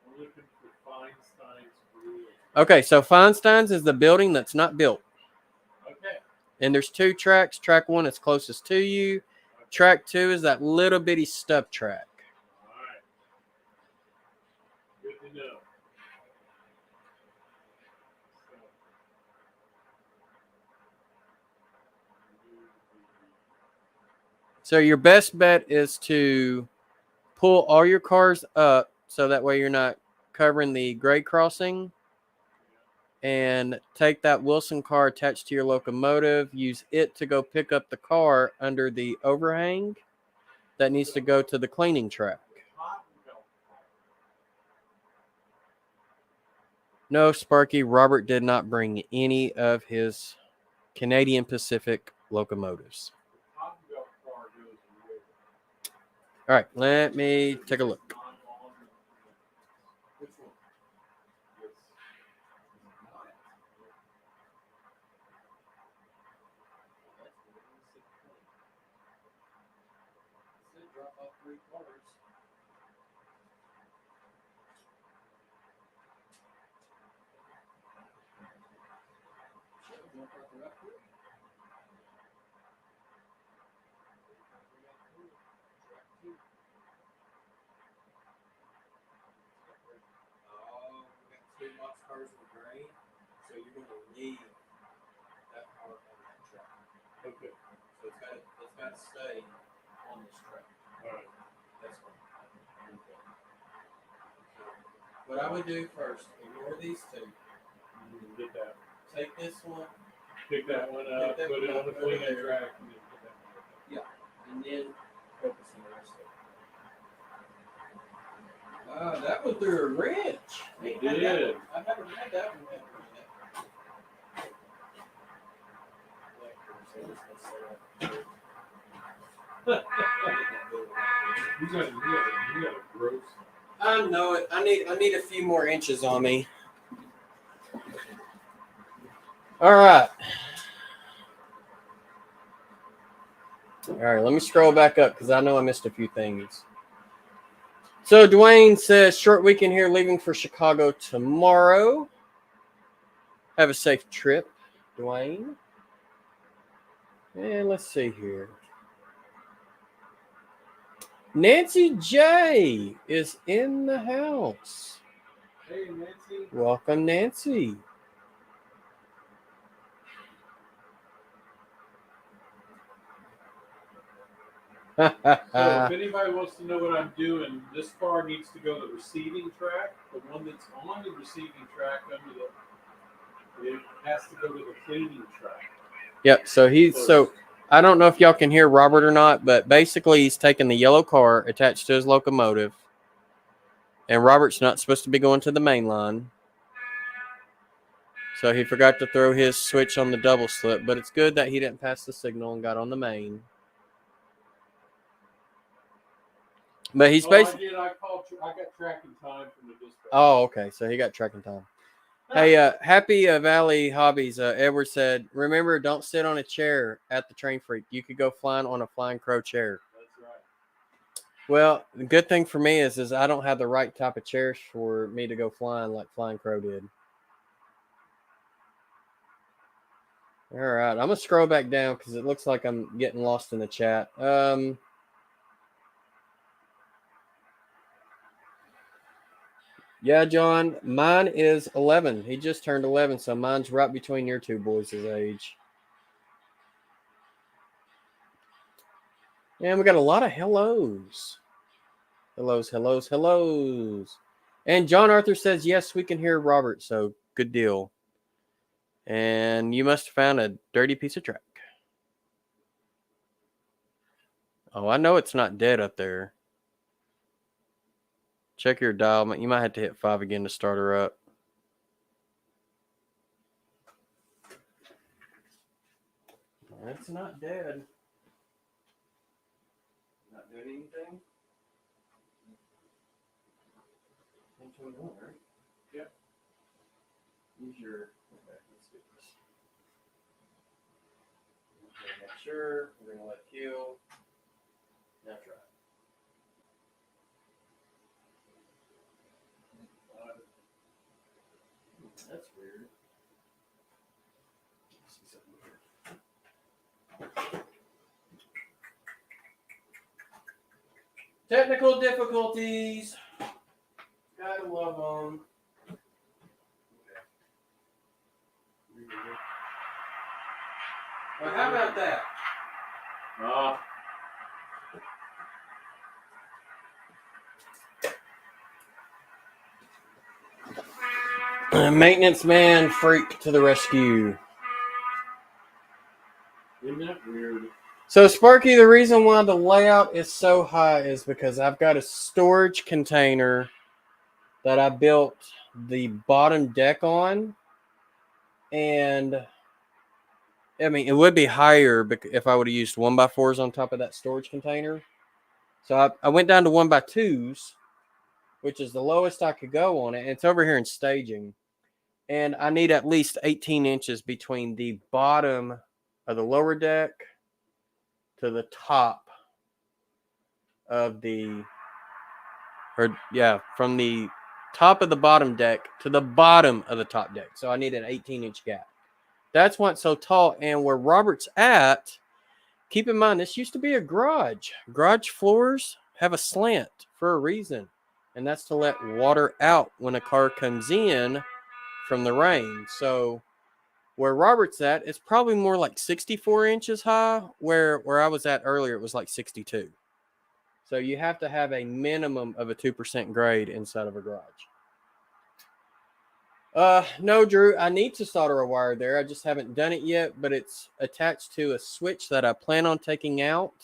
We're looking for Feinstein's Brewery. Okay, so Feinstein's is the building that's not built. Okay. And there's 2 tracks. Track 1 is closest to you. Track 2 is that little bitty stub track. All right. Good to know. So your best bet is to pull all your cars up so that way you're not covering the grade crossing, and take that Wilson car attached to your locomotive, use it to go pick up the car under the overhang that needs to go to the cleaning track. No, Sparky, Robert did not bring any of his Canadian Pacific locomotives. All right, let me take a look. So you're going to leave that car on that track. Okay. So it's got to stay on this track. All right. That's what. Okay. So what I would do first, ignore these 2. Get that. Take this one. Pick that one up. Put it on the cleaning track. And then put that one up. Yeah. And then focus on the rest of it. That one threw a wrench. It did. I haven't had that one yet. You got a gross. I know it. I need a few more inches on me. All right. All right, let me scroll back up because I know I missed a few things. So Dwayne says, short weekend here, leaving for Chicago tomorrow. Have a safe trip, Dwayne. And let's see here. Nancy J is in the house. Hey, Nancy. Welcome, Nancy. So if anybody wants to know what I'm doing, this car needs to go to the receiving track. The one that's on the receiving track it has to go to the cleaning track. Yep. So I don't know if y'all can hear Robert or not, but basically he's taking the yellow car attached to his locomotive, and Robert's not supposed to be going to the main line. So he forgot to throw his switch on the double slip, but it's good that he didn't pass the signal and got on the main. But he's basically. I got tracking time from the dispatch. Oh, okay. So he got tracking time. Hey, Happy Valley Hobbies. Edward said, remember, don't sit on a chair at the Train Freak. You could go flying on a Flying Crow chair. That's right. Well, the good thing for me is I don't have the right type of chairs for me to go flying like Flying Crow did. All right. I'm going to scroll back down because it looks like I'm getting lost in the chat. Yeah, John, mine is 11. He just turned 11, so mine's right between your two boys' age. And we got a lot of hellos. Hellos. And John Arthur says, yes, we can hear Robert, so good deal. And you must have found a dirty piece of track. Oh, I know it's not dead up there. Check your dial. You might have to hit 5 again to start her up. It's not dead. Not doing anything? Right? Yep. Use your. Okay, let's do this. Okay, make sure. We're going to let kill. Now try. That's weird. Let's see something here. Technical difficulties. Gotta love them. Okay. Well, how about that? Maintenance man freak to the rescue. Isn't that weird? So, Sparky, the reason why the layout is so high is because I've got a storage container that I built the bottom deck on. And, I mean, it would be higher if I would have used 1x4s on top of that storage container. So, I went down to 1x2s, which is the lowest I could go on it. And it's over here in staging. And I need at least 18 inches between the bottom of the lower deck to the top of from the top of the bottom deck to the bottom of the top deck. So I need an 18-inch gap. That's why it's so tall. And where Robert's at, keep in mind, this used to be a garage. Garage floors have a slant for a reason. And that's to let water out when a car comes in from the rain. So where Robert's at, it's probably more like 64 inches high. Where I was at earlier, it was like 62. So you have to have a minimum of a 2% grade inside of a garage. No, Drew, I need to solder a wire there. I just haven't done it yet, but it's attached to a switch that I plan on taking out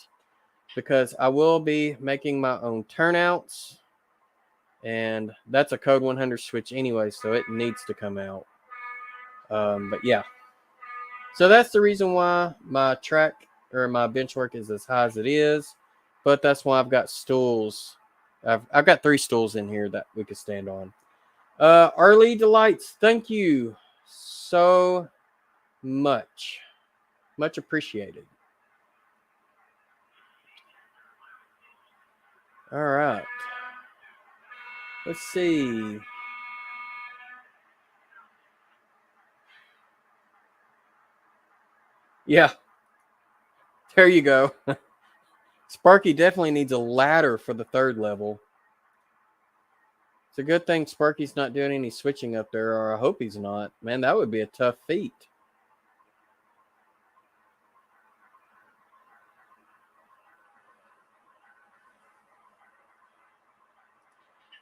because I will be making my own turnouts. And that's a code 100 switch anyway, so it needs to come out. But yeah. So that's the reason why my track or my bench work is as high as it is. But that's why I've got stools. I've got 3 stools in here that we could stand on. Arlie Delights, thank you so much. Much appreciated. All right. Let's see. Yeah. There you go. Sparky definitely needs a ladder for the 3rd level. It's a good thing Sparky's not doing any switching up there, or I hope he's not. Man, that would be a tough feat.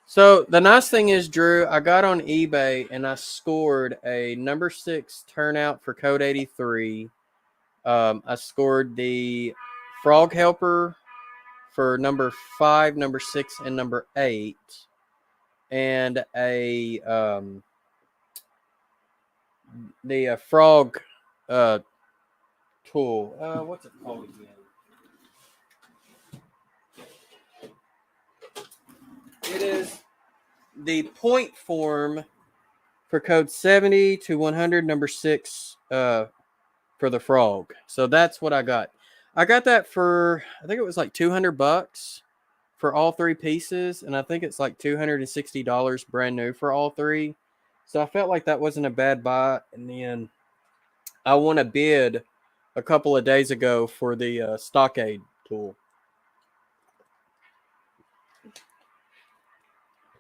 So the nice thing is, Drew, I got on eBay and I scored a number 6 turnout for code 83. I scored the frog helper for number 5, number 6, and number 8, and a the frog tool. What's it called again? It is the point form for code 70 to 100, number 6, for the frog. So that's what I got. I got that for, I think it was like $200 for all 3 pieces, and I think it's like $260 brand new for all 3. So I felt like that wasn't a bad buy. And then I won a bid a couple of days ago for the stockade tool.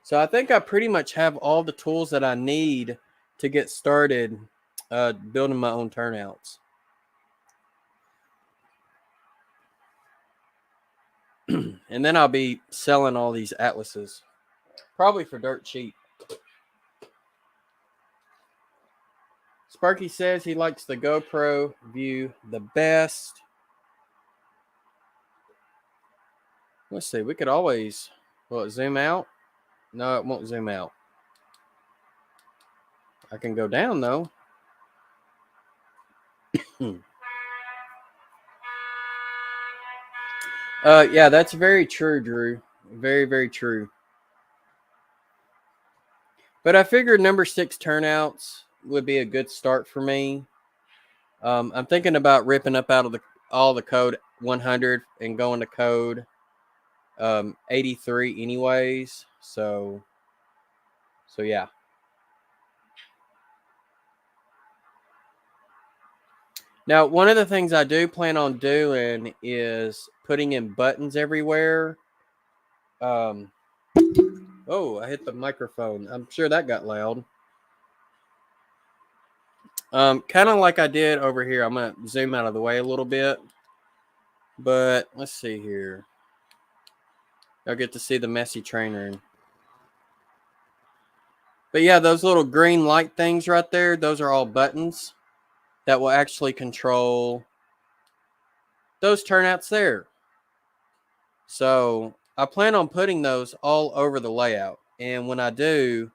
So I think I pretty much have all the tools that I need to get started building my own turnouts. And then I'll be selling all these atlases, probably for dirt cheap. Sparky says he likes the GoPro view the best. Let's see, we could always, will it zoom out? No, it won't zoom out. I can go down though. Yeah, that's very true, Drew. Very, very true. But I figured number 6 turnouts would be a good start for me. I'm thinking about ripping up out of all the code 100 and going to code 83 anyways. So yeah. Now, one of the things I do plan on doing is putting in buttons everywhere. Oh, I hit the microphone. I'm sure that got loud. Kind of like I did over here. I'm going to zoom out of the way a little bit. But let's see here. I'll get to see the messy train room. But yeah, those little green light things right there, those are all buttons that will actually control those turnouts there. So I plan on putting those all over the layout. And when I do,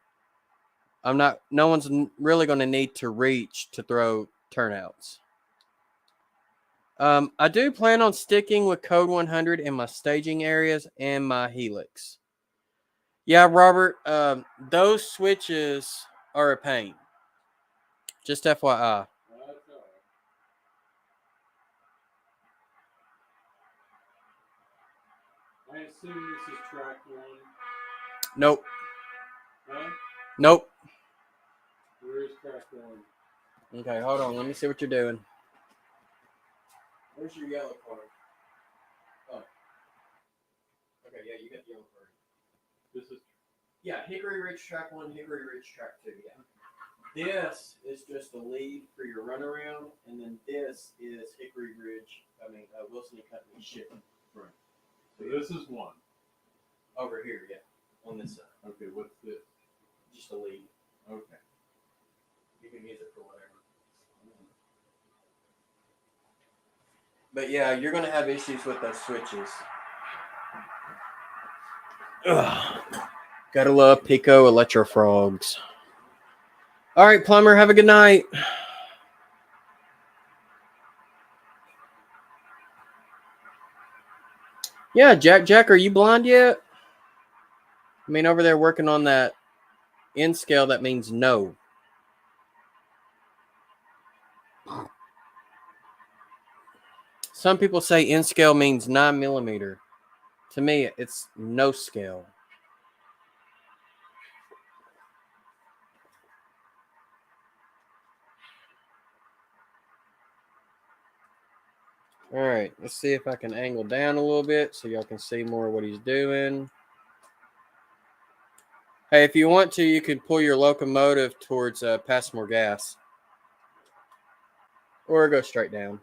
no one's really going to need to reach to throw turnouts. I do plan on sticking with code 100 in my staging areas and my helix. Yeah, Robert, those switches are a pain. Just FYI. I assume this is track 1. Nope. Huh? Nope. Where is track 1? Okay, hold on. Let me see what you're doing. Where's your yellow card? Oh. Okay, yeah, you got the yellow card. This is. Yeah, Hickory Ridge track 1, Hickory Ridge track 2, yeah. This is just a lead for your runaround, and then this is Hickory Ridge, Wilson & Company shipping. Right. So this is 1. Over here, yeah, on this side. Okay, what's this? Just a lead. Okay. You can use it for whatever. But yeah, you're going to have issues with those switches. Ugh. Gotta love Pico Electro Frogs. All right, Plumber, have a good night. Yeah, Jack, are you blind yet? I mean, over there working on that N scale, that means no. Some people say N scale means 9 millimeter. To me, it's no scale. All right, let's see if I can angle down a little bit so y'all can see more of what he's doing. Hey, if you want to, you can pull your locomotive towards past more gas. Or go straight down.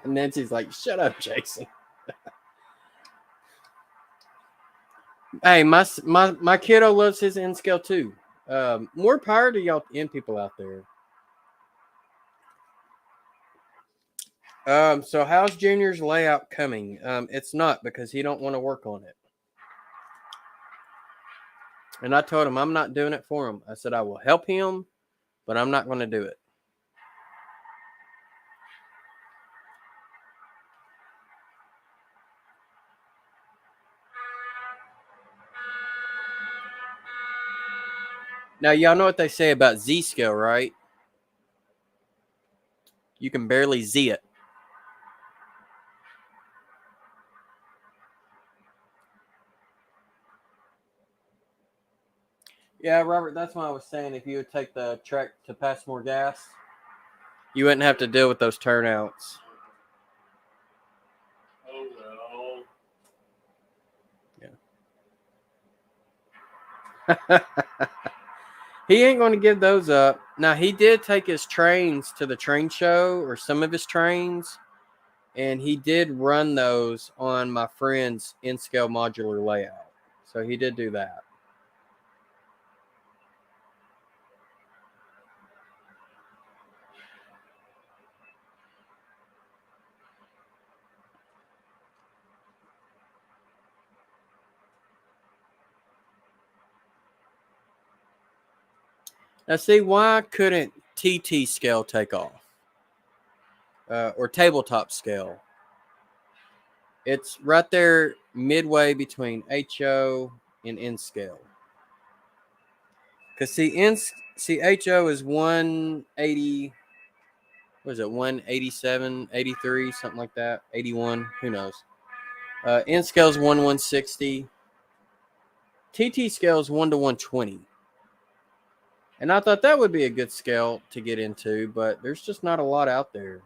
Nancy's like, shut up, Jason. Hey, my kiddo loves his N scale too. More power to y'all N people out there. So how's Junior's layout coming? It's not because he don't want to work on it. And I told him I'm not doing it for him. I said I will help him, but I'm not going to do it. Now, y'all know what they say about Z scale, right? You can barely Z it. Yeah, Robert, that's why I was saying if you would take the track to pass more gas, you wouldn't have to deal with those turnouts. Oh, well. Yeah. He ain't going to give those up. Now, he did take his trains to the train show, or some of his trains, and he did run those on my friend's N-scale modular layout. So he did do that. Now, see, why couldn't TT scale take off? Or tabletop scale? It's right there midway between HO and N scale. Because see, HO is 180, what is it, 187, 83, something like that, 81, who knows. N scale is 160. TT scale is 1 to 120. And I thought that would be a good scale to get into, but there's just not a lot out there.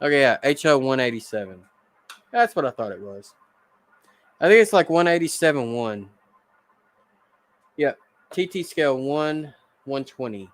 Okay, yeah, HO 187. That's what I thought it was. I think it's like 187.1. Yeah, TT scale 120.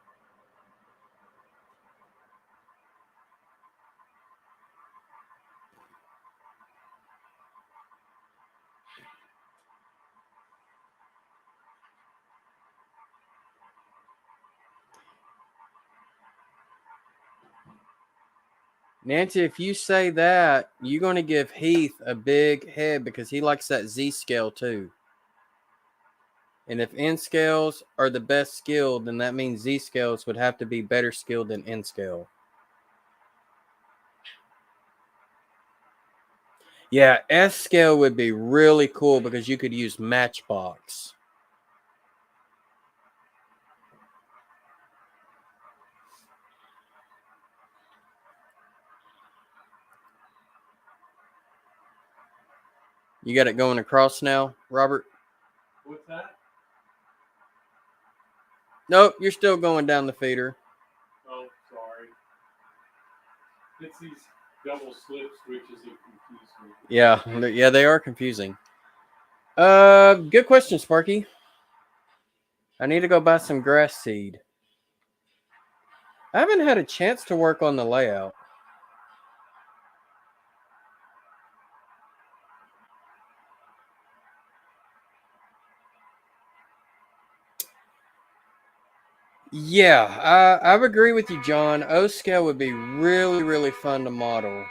Nancy, if you say that, you're going to give Heath a big head because he likes that Z scale too. And if N scales are the best skilled, then that means Z scales would have to be better skilled than N scale. Yeah, S scale would be really cool because you could use Matchbox. You got it going across now, Robert? what's that? Nope, you're still going down the feeder. Oh, sorry. It's these double slip switches that confuse me. Yeah, they are confusing. Good question, Sparky. I need to go buy some grass seed. I haven't had a chance to work on the layout. Yeah, I would agree with you, John. O scale would be really, really fun to model.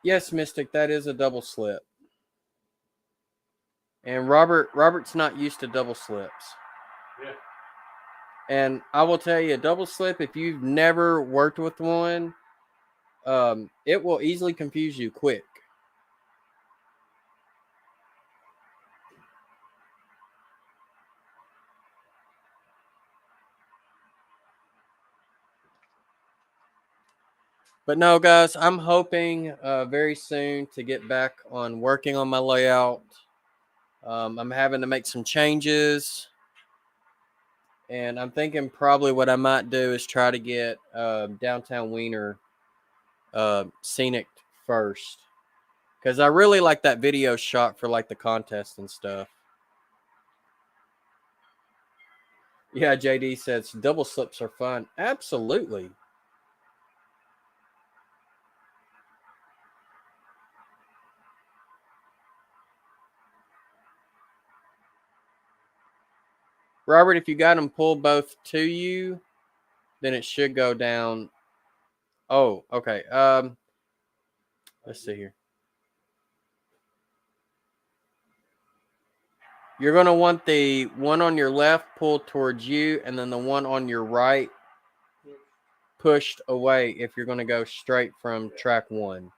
Yes, Mystic, that is a double slip. And Robert's not used to double slips. Yeah. And I will tell you, a double slip, if you've never worked with one, it will easily confuse you quick. But no, guys, I'm hoping very soon to get back on working on my layout. I'm having to make some changes. And I'm thinking probably what I might do is try to get downtown Wiener scenic first. Because I really like that video shot for like the contest and stuff. Yeah, JD says double slips are fun. Absolutely. Robert, if you got them pull both to you, then it should go down. Oh, okay. Let's see here. You're going to want the one on your left pulled towards you, and then the one on your right pushed away if you're going to go straight from track 1.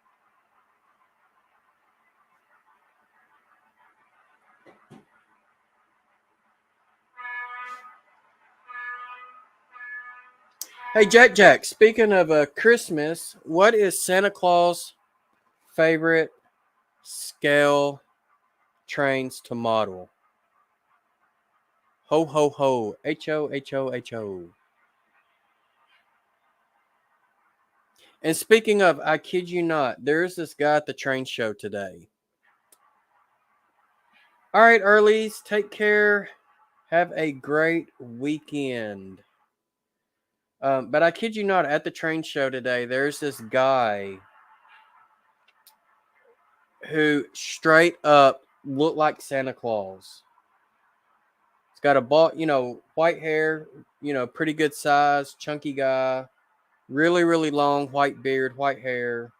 Hey, Jack, speaking of Christmas, what is Santa Claus' favorite scale trains to model? Ho, ho, ho. H-O, H-O, H-O. And speaking of, I kid you not, there's this guy at the train show today. All right, Earlies, take care. Have a great weekend. But I kid you not, at the train show today, there's this guy who straight up looked like Santa Claus. He's got a white hair, pretty good size, chunky guy, really, really long white beard, white hair.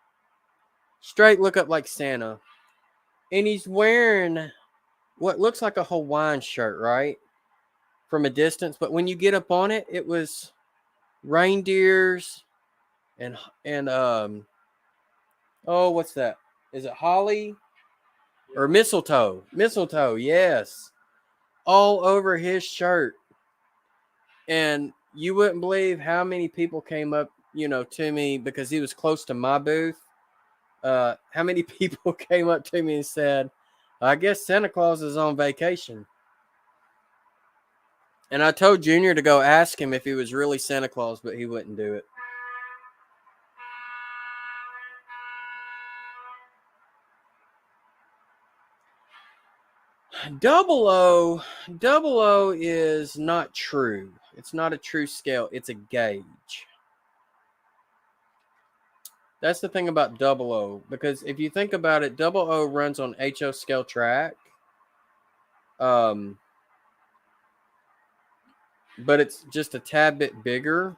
Straight look up like Santa. And he's wearing what looks like a Hawaiian shirt, right? From a distance. But when you get up on it, it was reindeers and what's that? Is it holly or mistletoe? Mistletoe, yes. All over his shirt. And you wouldn't believe how many people came up, to me because he was close to my booth. How many people came up to me and said, I guess Santa Claus is on vacation. And I told Junior to go ask him if he was really Santa Claus, but he wouldn't do it. Double O is not true. It's not a true scale. It's a gauge. That's the thing about double O, because if you think about it, double O runs on HO scale track. But it's just a tad bit bigger.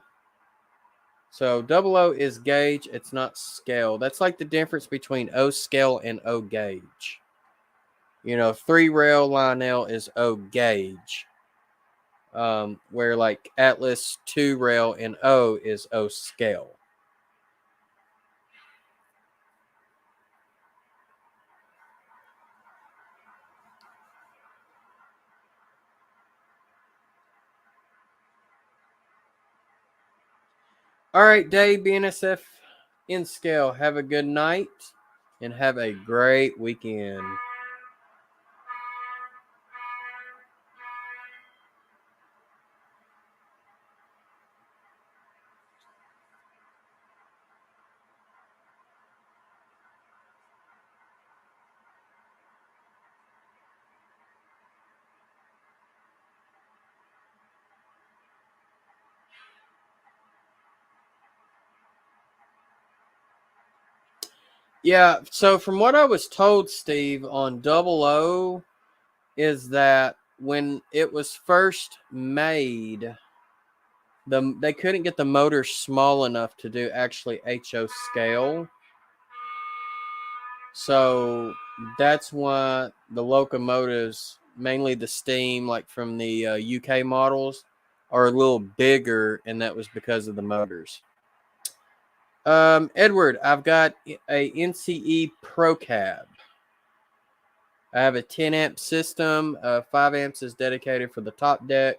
So double O is gauge. It's not scale. That's like the difference between O scale and O gauge. 3-rail Lionel is O gauge. Where like Atlas 2-rail and O is O scale. All right, Dave, BNSF in scale. Have a good night and have a great weekend. Yeah, so from what I was told, Steve, on Double O, is that when it was first made, they couldn't get the motor small enough to do actually HO scale. So that's why the locomotives, mainly the steam, like from the UK models, are a little bigger, and that was because of the motors. Edward, I've got a NCE Pro Cab. I have a 10 amp system. 5 amps is dedicated for the top deck,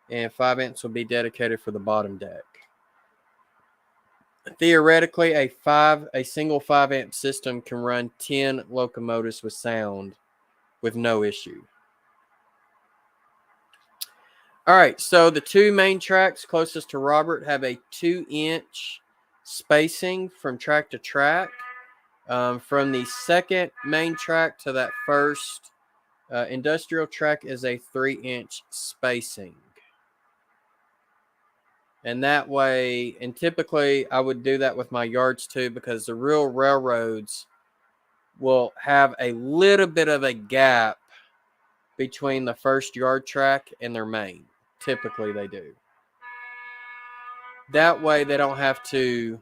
and 5 amps will be dedicated for the bottom deck. Theoretically, a single 5 amp system can run 10 locomotives with sound with no issue. All right, so the 2 main tracks closest to Robert have a 2-inch spacing from track to track. From the second main track to that first industrial track is a 3-inch spacing. And that way, and typically I would do that with my yards too, because the real railroads will have a little bit of a gap between the first yard track and their main. Typically they do. That way they don't have to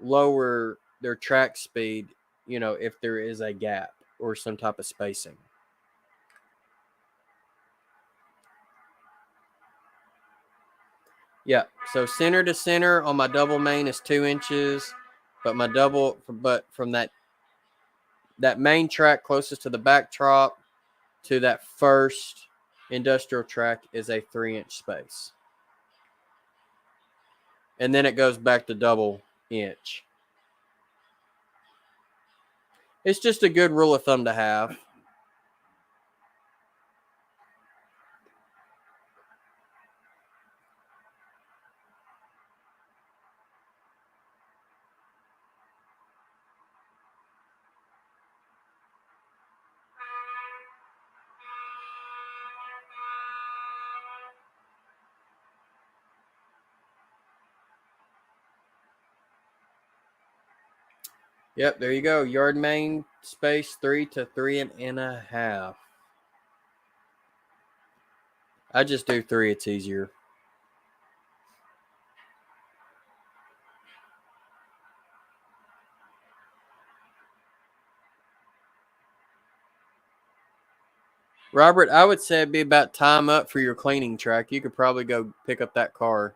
lower their track speed, if there is a gap or some type of spacing. Yeah, so center to center on my double main is 2 inches, but from that main track closest to the backdrop to that first industrial track is a 3-inch space. And then it goes back to double inch. It's just a good rule of thumb to have. Yep, there you go. Yard main space 3 to 3.5. I just do 3. It's easier. Robert, I would say it'd be about time up for your cleaning track. You could probably go pick up that car.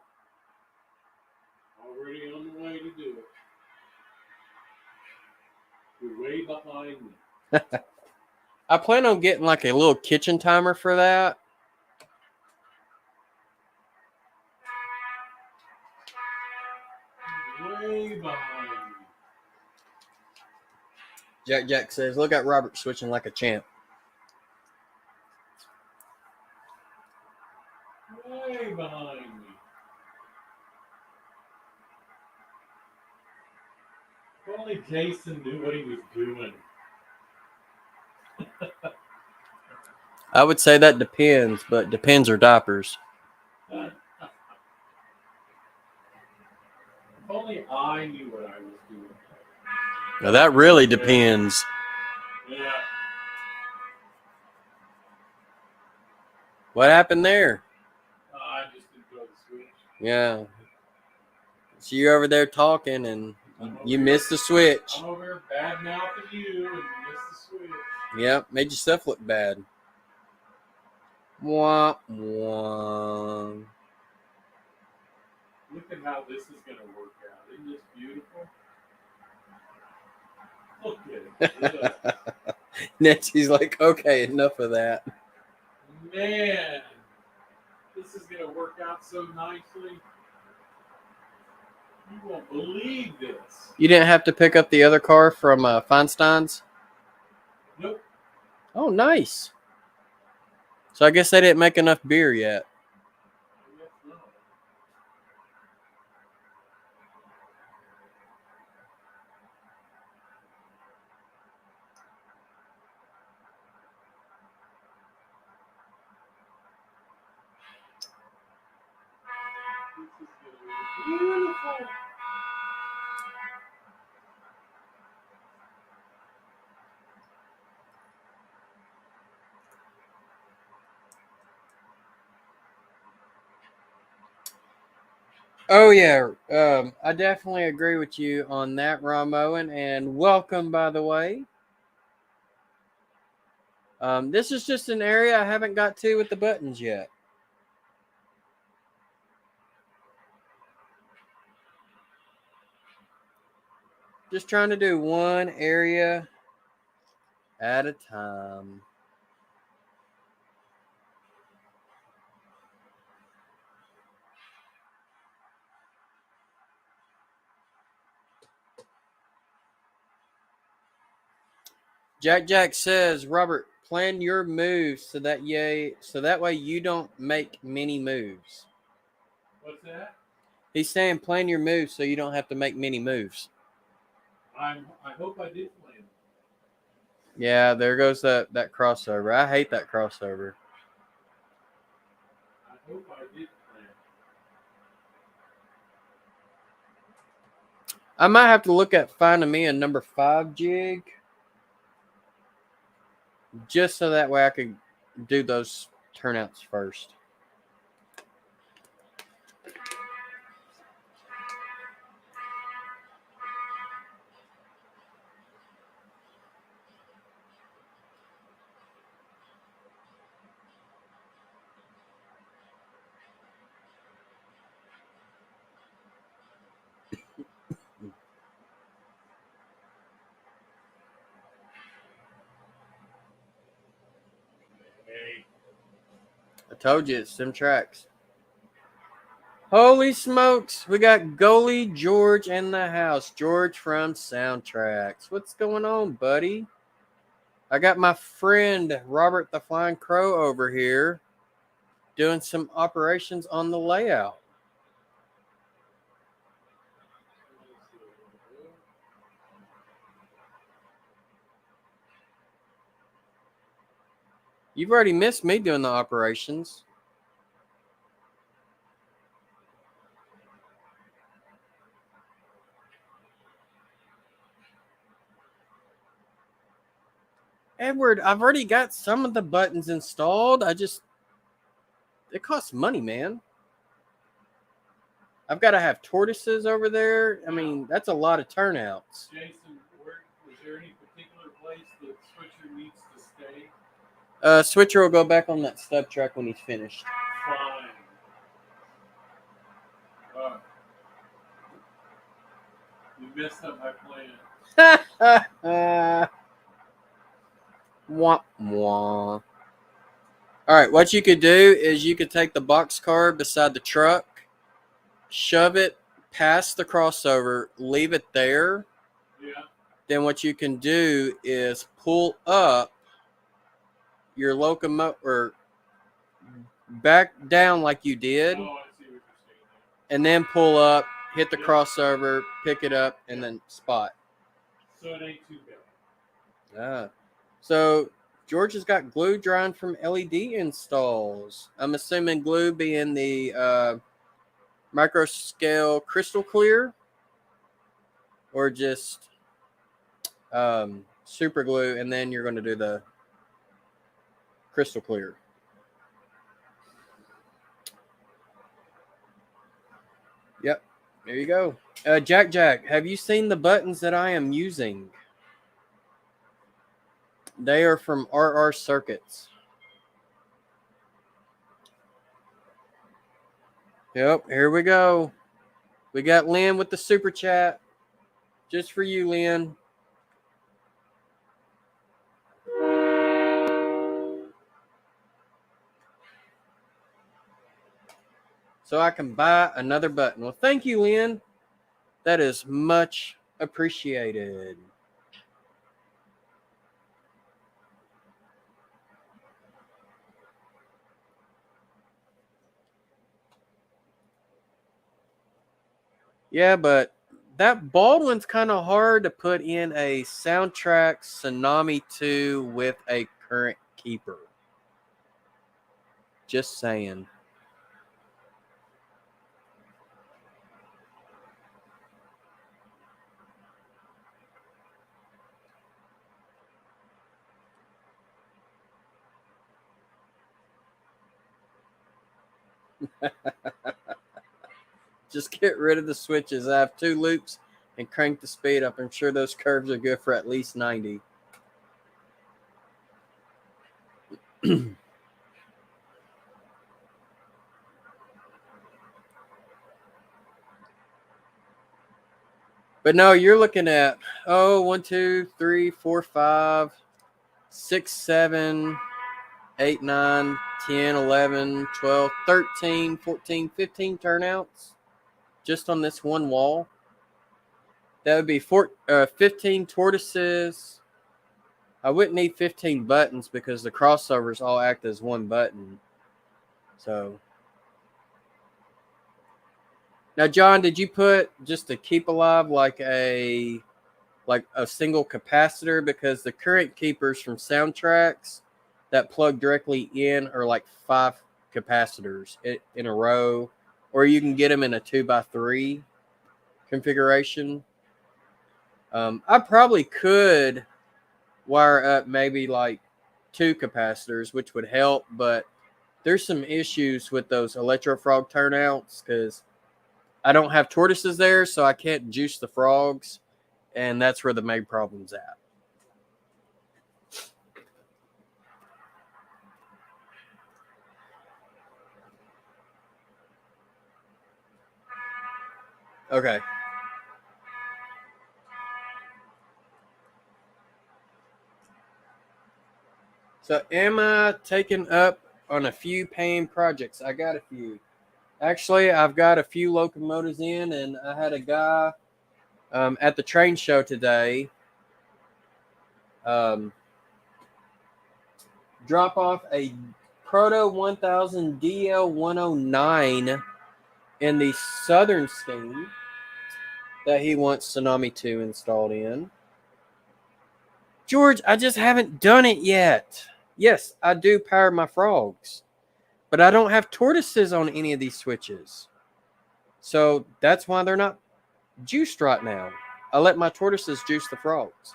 Already on the way to do it. You're way behind me. I plan on getting like a little kitchen timer for that. Way behind me. Jack says, look at Robert switching like a champ. Way behind me. If only Jason knew what he was doing. I would say that depends, but depends are diapers. If only I knew what I was doing. Now that really depends. Yeah. What happened there? I just didn't throw the switch. Yeah. So you're over there talking and you missed the switch. I'm over here bad mouthing you and missed the switch. Yep, made yourself look bad. Wah, wah. Look at how this is going to work out. Isn't this beautiful? Look at it. Nancy's like, okay, enough of that. Man, this is going to work out so nicely. You won't believe this. You didn't have to pick up the other car from Feinstein's? Nope. Oh, nice. So I guess they didn't make enough beer yet. I guess not. This is going to be beautiful. Oh, yeah. I definitely agree with you on that, Ramoan. And welcome, by the way. This is just an area I haven't got to with the buttons yet. Just trying to do one area at a time. Jack says, Robert, plan your moves so that way you don't make many moves. What's that? He's saying plan your moves so you don't have to make many moves. I hope I did plan. Yeah, there goes that crossover. I hate that crossover. I hope I did plan. I might have to look at finding me a number 5 jig. Just so that way I could do those turnouts first. I told you it's some tracks. Holy smokes, we got goalie George in the house. George from Soundtracks. What's going on, buddy? I got my friend Robert the Flying Crow over here doing some operations on the layout. You've already missed me doing the operations. Edward, I've already got some of the buttons installed. It costs money, man. I've got to have tortoises over there. I mean, that's a lot of turnouts. Jason, is there any particular place that Switcher needs to stay? Switcher will go back on that stub track when he's finished. Fine. You messed up my plan. Wah, wah. All right, what you could do is you could take the box car beside the truck, shove it past the crossover, leave it there. Yeah. Then what you can do is pull up your locomotive or back down like you did, Oh, I see what you're saying. and then pull up, hit the crossover, pick it up, and then spot. So it ain't too bad. So George has got glue drying from LED installs. I'm assuming glue being the micro scale crystal clear, or just super glue, and then you're going to do the crystal clear. Yep, there you go. Jack, have you seen the buttons that I am using? They are from RR Circuits. Yep, here we go. We got Lynn with the super chat. Just for you, Lynn. So I can buy another button. Well, thank you, Lynn. That is much appreciated. Yeah, but that Baldwin's kind of hard to put in a Soundtrack Tsunami 2 with a current keeper. Just saying. Just get rid of the switches. I have 2 loops and crank the speed up. I'm sure those curves are good for at least 90. But no, you're looking at 1, 2, 3, 4, 5, 6, 7, 8, 9, 10, 11, 12, 13, 14, 15 turnouts just on this one wall. That would be 15 tortoises. I wouldn't need 15 buttons because the crossovers all act as one button. So now, John, did you put just to keep alive like a single capacitor? Because the current keepers from Soundtracks that plug directly in are like 5 capacitors in a row, or you can get them in a 2x3 configuration. I probably could wire up maybe like 2 capacitors, which would help, but there's some issues with those electro frog turnouts because I don't have tortoises there, so I can't juice the frogs, and that's where the main problem's at. Okay. So am I taking up on a few paying projects? I got a few. Actually, I've got a few locomotives in, and I had a guy at the train show today drop off a Proto 1000 DL109 in the southern scheme that he wants Tsunami 2 installed in. George, I just haven't done it yet. Yes, I do power my frogs, but I don't have tortoises on any of these switches. So that's why they're not juiced right now. I let my tortoises juice the frogs.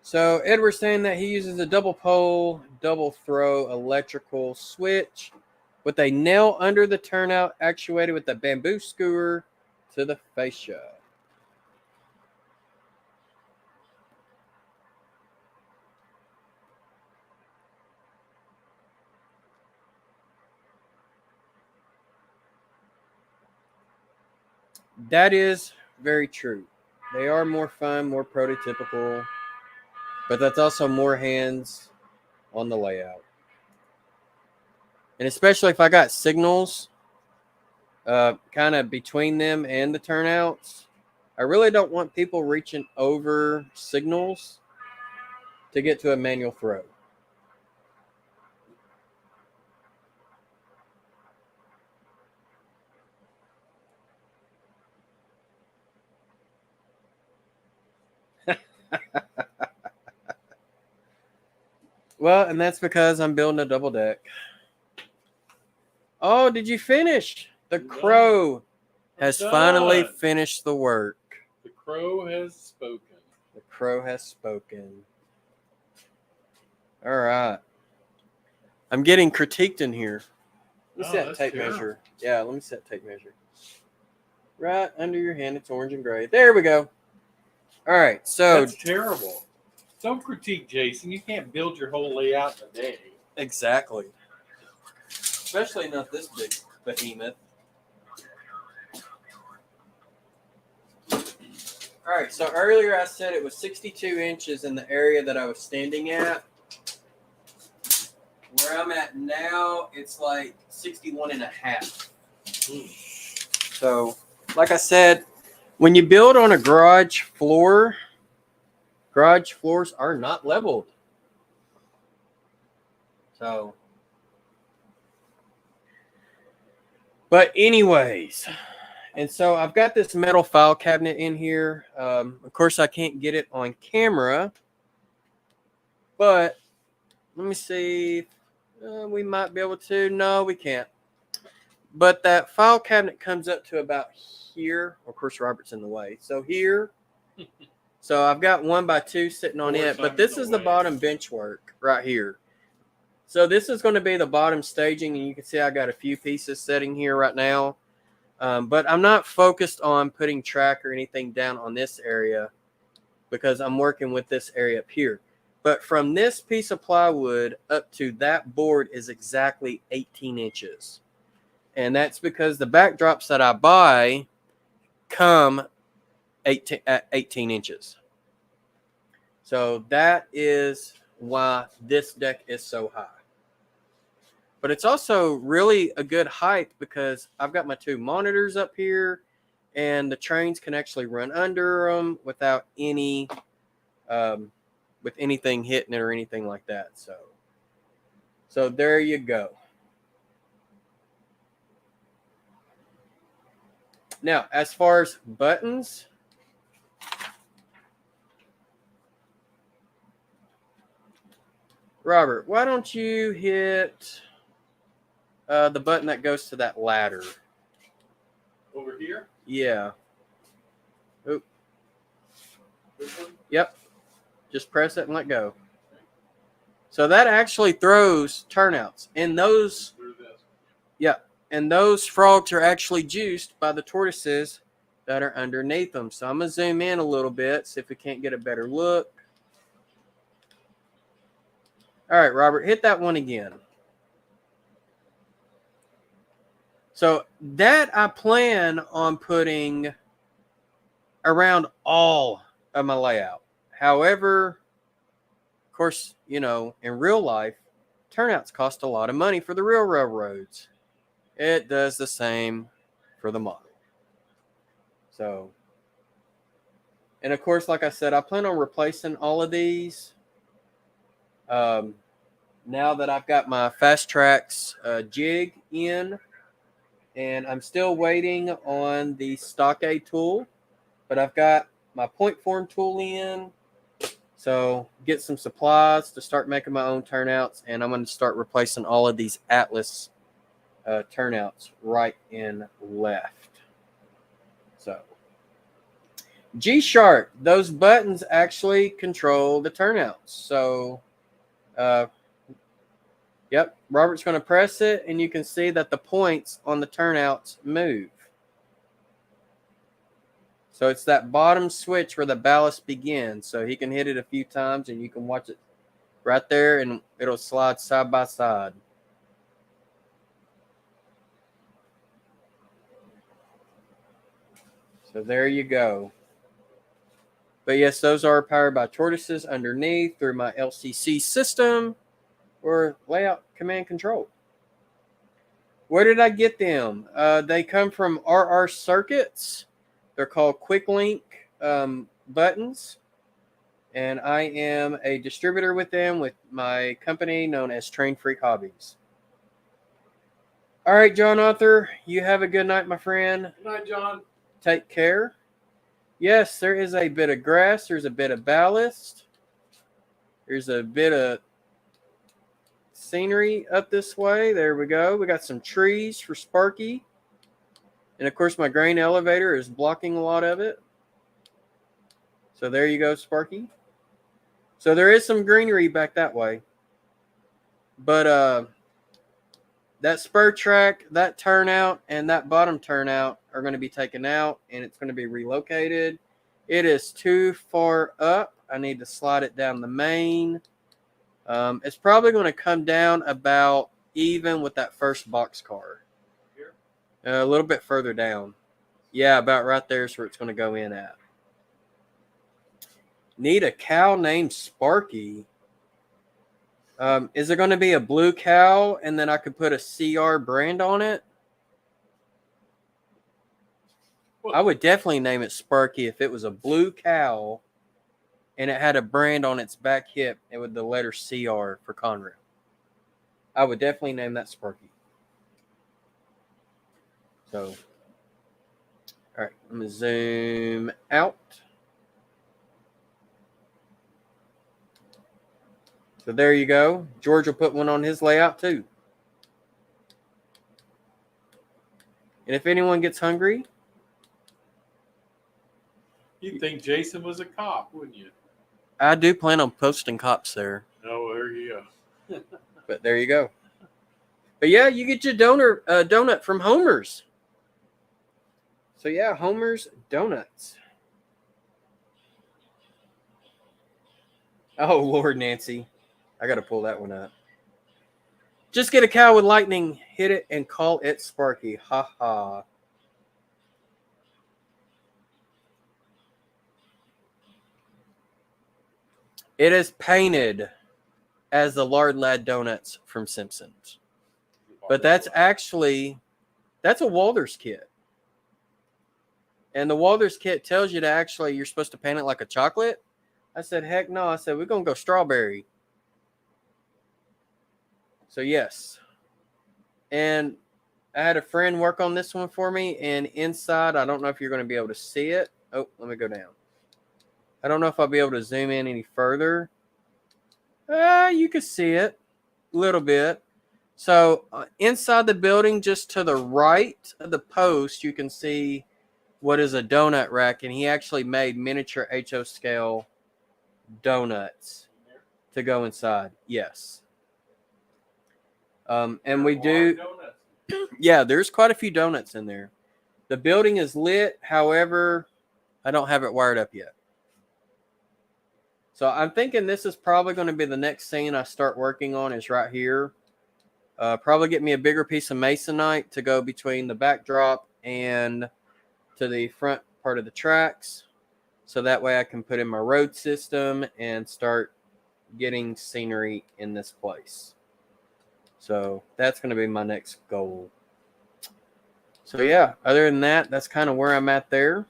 So Edward's saying that he uses a double pole, double throw electrical switch with a nail under the turnout actuated with a bamboo skewer to the fascia. That is very true. They are more fun, more prototypical, but that's also more hands on the layout. And especially if I got signals kind of between them and the turnouts, I really don't want people reaching over signals to get to a manual throw. Well, and that's because I'm building a double deck. Oh, did you finish? The crow has finally finished the work. The crow has spoken. The crow has spoken. All right. I'm getting critiqued in here. Let me set tape measure. Yeah, let me set tape measure. Right under your hand, it's orange and gray. There we go. All right, so that's terrible. Don't critique Jason. You can't build your whole layout in a day. Exactly. Especially not this big behemoth. All right, so earlier I said it was 62 inches in the area that I was standing at. Where I'm at now, it's like 61 and a half. So, like I said, when you build on a garage floor, garage floors are not leveled. So, but anyways, and so I've got this metal file cabinet in here. Of course, I can't get it on camera, but let me see. We might be able to. No, we can't. But that file cabinet comes up to about here. Of course, Robert's in the way. So here. So I've got 1x2 sitting on it, but this is the bottom bench work right here. So this is going to be the bottom staging, and you can see I got a few pieces sitting here right now. But I'm not focused on putting track or anything down on this area because I'm working with this area up here. But from this piece of plywood up to that board is exactly 18 inches. And that's because the backdrops that I buy come at 18 inches. So that is why this deck is so high. But it's also really a good height because I've got my 2 monitors up here and the trains can actually run under them without any with anything hitting it or anything like that. So there you go. Now, as far as buttons, Robert, why don't you hit the button that goes to that ladder? Over here? Yeah. Oop. Yep. Just press it and let go. So that actually throws turnouts. And those, yeah, and those frogs are actually juiced by the tortoises that are underneath them. So I'm going to zoom in a little bit, see if we can't get a better look. All right, Robert, hit that one again. So that I plan on putting around all of my layout. However, of course, you know, in real life, turnouts cost a lot of money for the real railroads. It does the same for the model. So, and of course, like I said, I plan on replacing all of these. Now that I've got my Fast Tracks jig in, and I'm still waiting on the Stockade tool, but I've got my point form tool in. So get some supplies to start making my own turnouts, and I'm going to start replacing all of these Atlas turnouts right and left. So G-Shark, those buttons actually control the turnouts. So yep, Robert's going to press it, and you can see that the points on the turnouts move. So it's that bottom switch where the ballast begins. So he can hit it a few times, and you can watch it right there, and it'll slide side by side. So there you go. But yes, those are powered by tortoises underneath through my LCC system or layout command control. Where did I get them? They come from RR Circuits. They're called Quick Link buttons. And I am a distributor with them with my company known as Train Freak Hobbies. All right, John Arthur, you have a good night, my friend. Good night, John. Take care. Yes, there is a bit of grass. There's a bit of ballast. There's a bit of scenery up this way. There we go. We got some trees for Sparky. And, of course, my grain elevator is blocking a lot of it. So there you go, Sparky. So there is some greenery back that way. But that spur track, that turnout, and that bottom turnout are going to be taken out, and it's going to be relocated. It is too far up. I need to slide it down the main. It's probably going to come down about even with that first boxcar. Here? A little bit further down. Yeah, about right there is where it's going to go in at. Need a cow named Sparky. Is there going to be a blue cow and then I could put a CR brand on it? Well, I would definitely name it Sparky if it was a blue cow and it had a brand on its back hip and with the letter CR for Conrail. I would definitely name that Sparky. So, all right, I'm going to zoom out. So there you go. George will put one on his layout too. And if anyone gets hungry, you'd think Jason was a cop, wouldn't you? I do plan on posting cops there. Oh, there you go. But there you go. But yeah, you get your donut from Homer's. So yeah, Homer's Donuts. Oh, Lord, Nancy. I got to pull that one up. Just get a cow with lightning, hit it, and call it Sparky. Ha ha. It is painted as the Lard Lad Donuts from Simpsons. But that's actually, that's a Walters kit. And the Walters kit tells you to actually, you're supposed to paint it like a chocolate. I said, heck no. I said, we're going to go strawberry. So, yes. And I had a friend work on this one for me. And inside, I don't know if you're going to be able to see it. Oh, let me go down. I don't know if I'll be able to zoom in any further. You can see it a little bit. So, inside the building, just to the right of the post, you can see what is a donut rack, and he actually made miniature HO scale donuts to go inside. Yes. And we do. Yeah, there's quite a few donuts in there. The building is lit. However, I don't have it wired up yet. So I'm thinking this is probably going to be the next scene I start working on is right here. Probably get me a bigger piece of masonite to go between the backdrop and to the front part of the tracks. So that way I can put in my road system and start getting scenery in this place. So that's going to be my next goal. So yeah, other than that, that's kind of where I'm at there.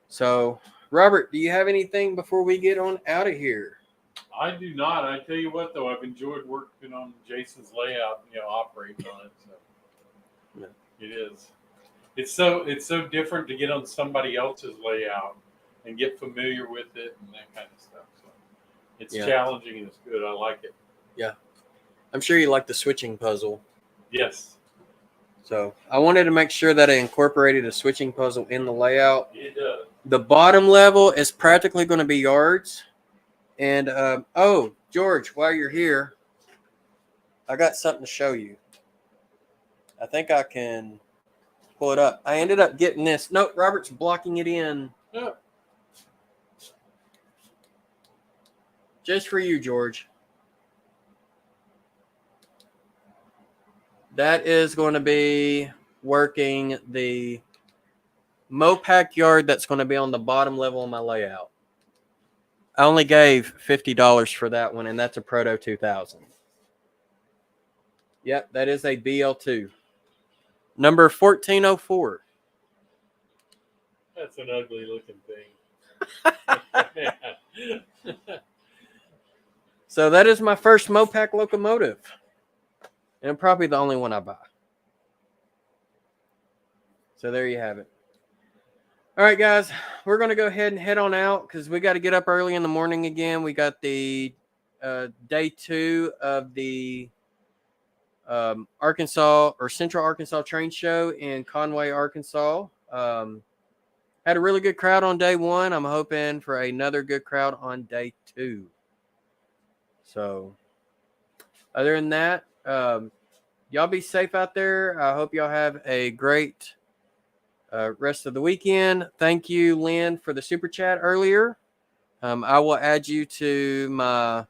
So Robert, do you have anything before we get on out of here? I do not. I tell you what, though, I've enjoyed working on Jason's layout, operating on it. So Yeah. It is. It's so different to get on somebody else's layout and get familiar with it and that kind of stuff. So it's challenging and it's good. I like it. Yeah. I'm sure you like the switching puzzle. Yes. So I wanted to make sure that I incorporated a switching puzzle in the layout. It does. The bottom level is practically going to be yards. And, George, while you're here, I got something to show you. I think I can pull it up. I ended up getting this. No, Robert's blocking it in. Yeah. Just for you, George. That is going to be working the Mopac yard that's going to be on the bottom level of my layout. I only gave $50 for that one, and that's a Proto 2000. Yep, that is a BL2. Number 1404. That's an ugly looking thing. So that is my first Mopac locomotive. And probably the only one I buy. So there you have it. All right, guys. We're going to go ahead and head on out because we got to get up early in the morning again. We got the day 2 of the Arkansas or Central Arkansas Train Show in Conway, Arkansas. Had a really good crowd on day 1. I'm hoping for another good crowd on day 2. So other than that, y'all be safe out there. I hope y'all have a great rest of the weekend. Thank you, Lynn, for the super chat earlier. I will add you to my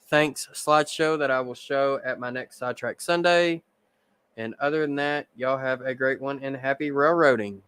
thanks slideshow that I will show at my next Sidetrack Sunday. And other than that, y'all have a great one and happy railroading.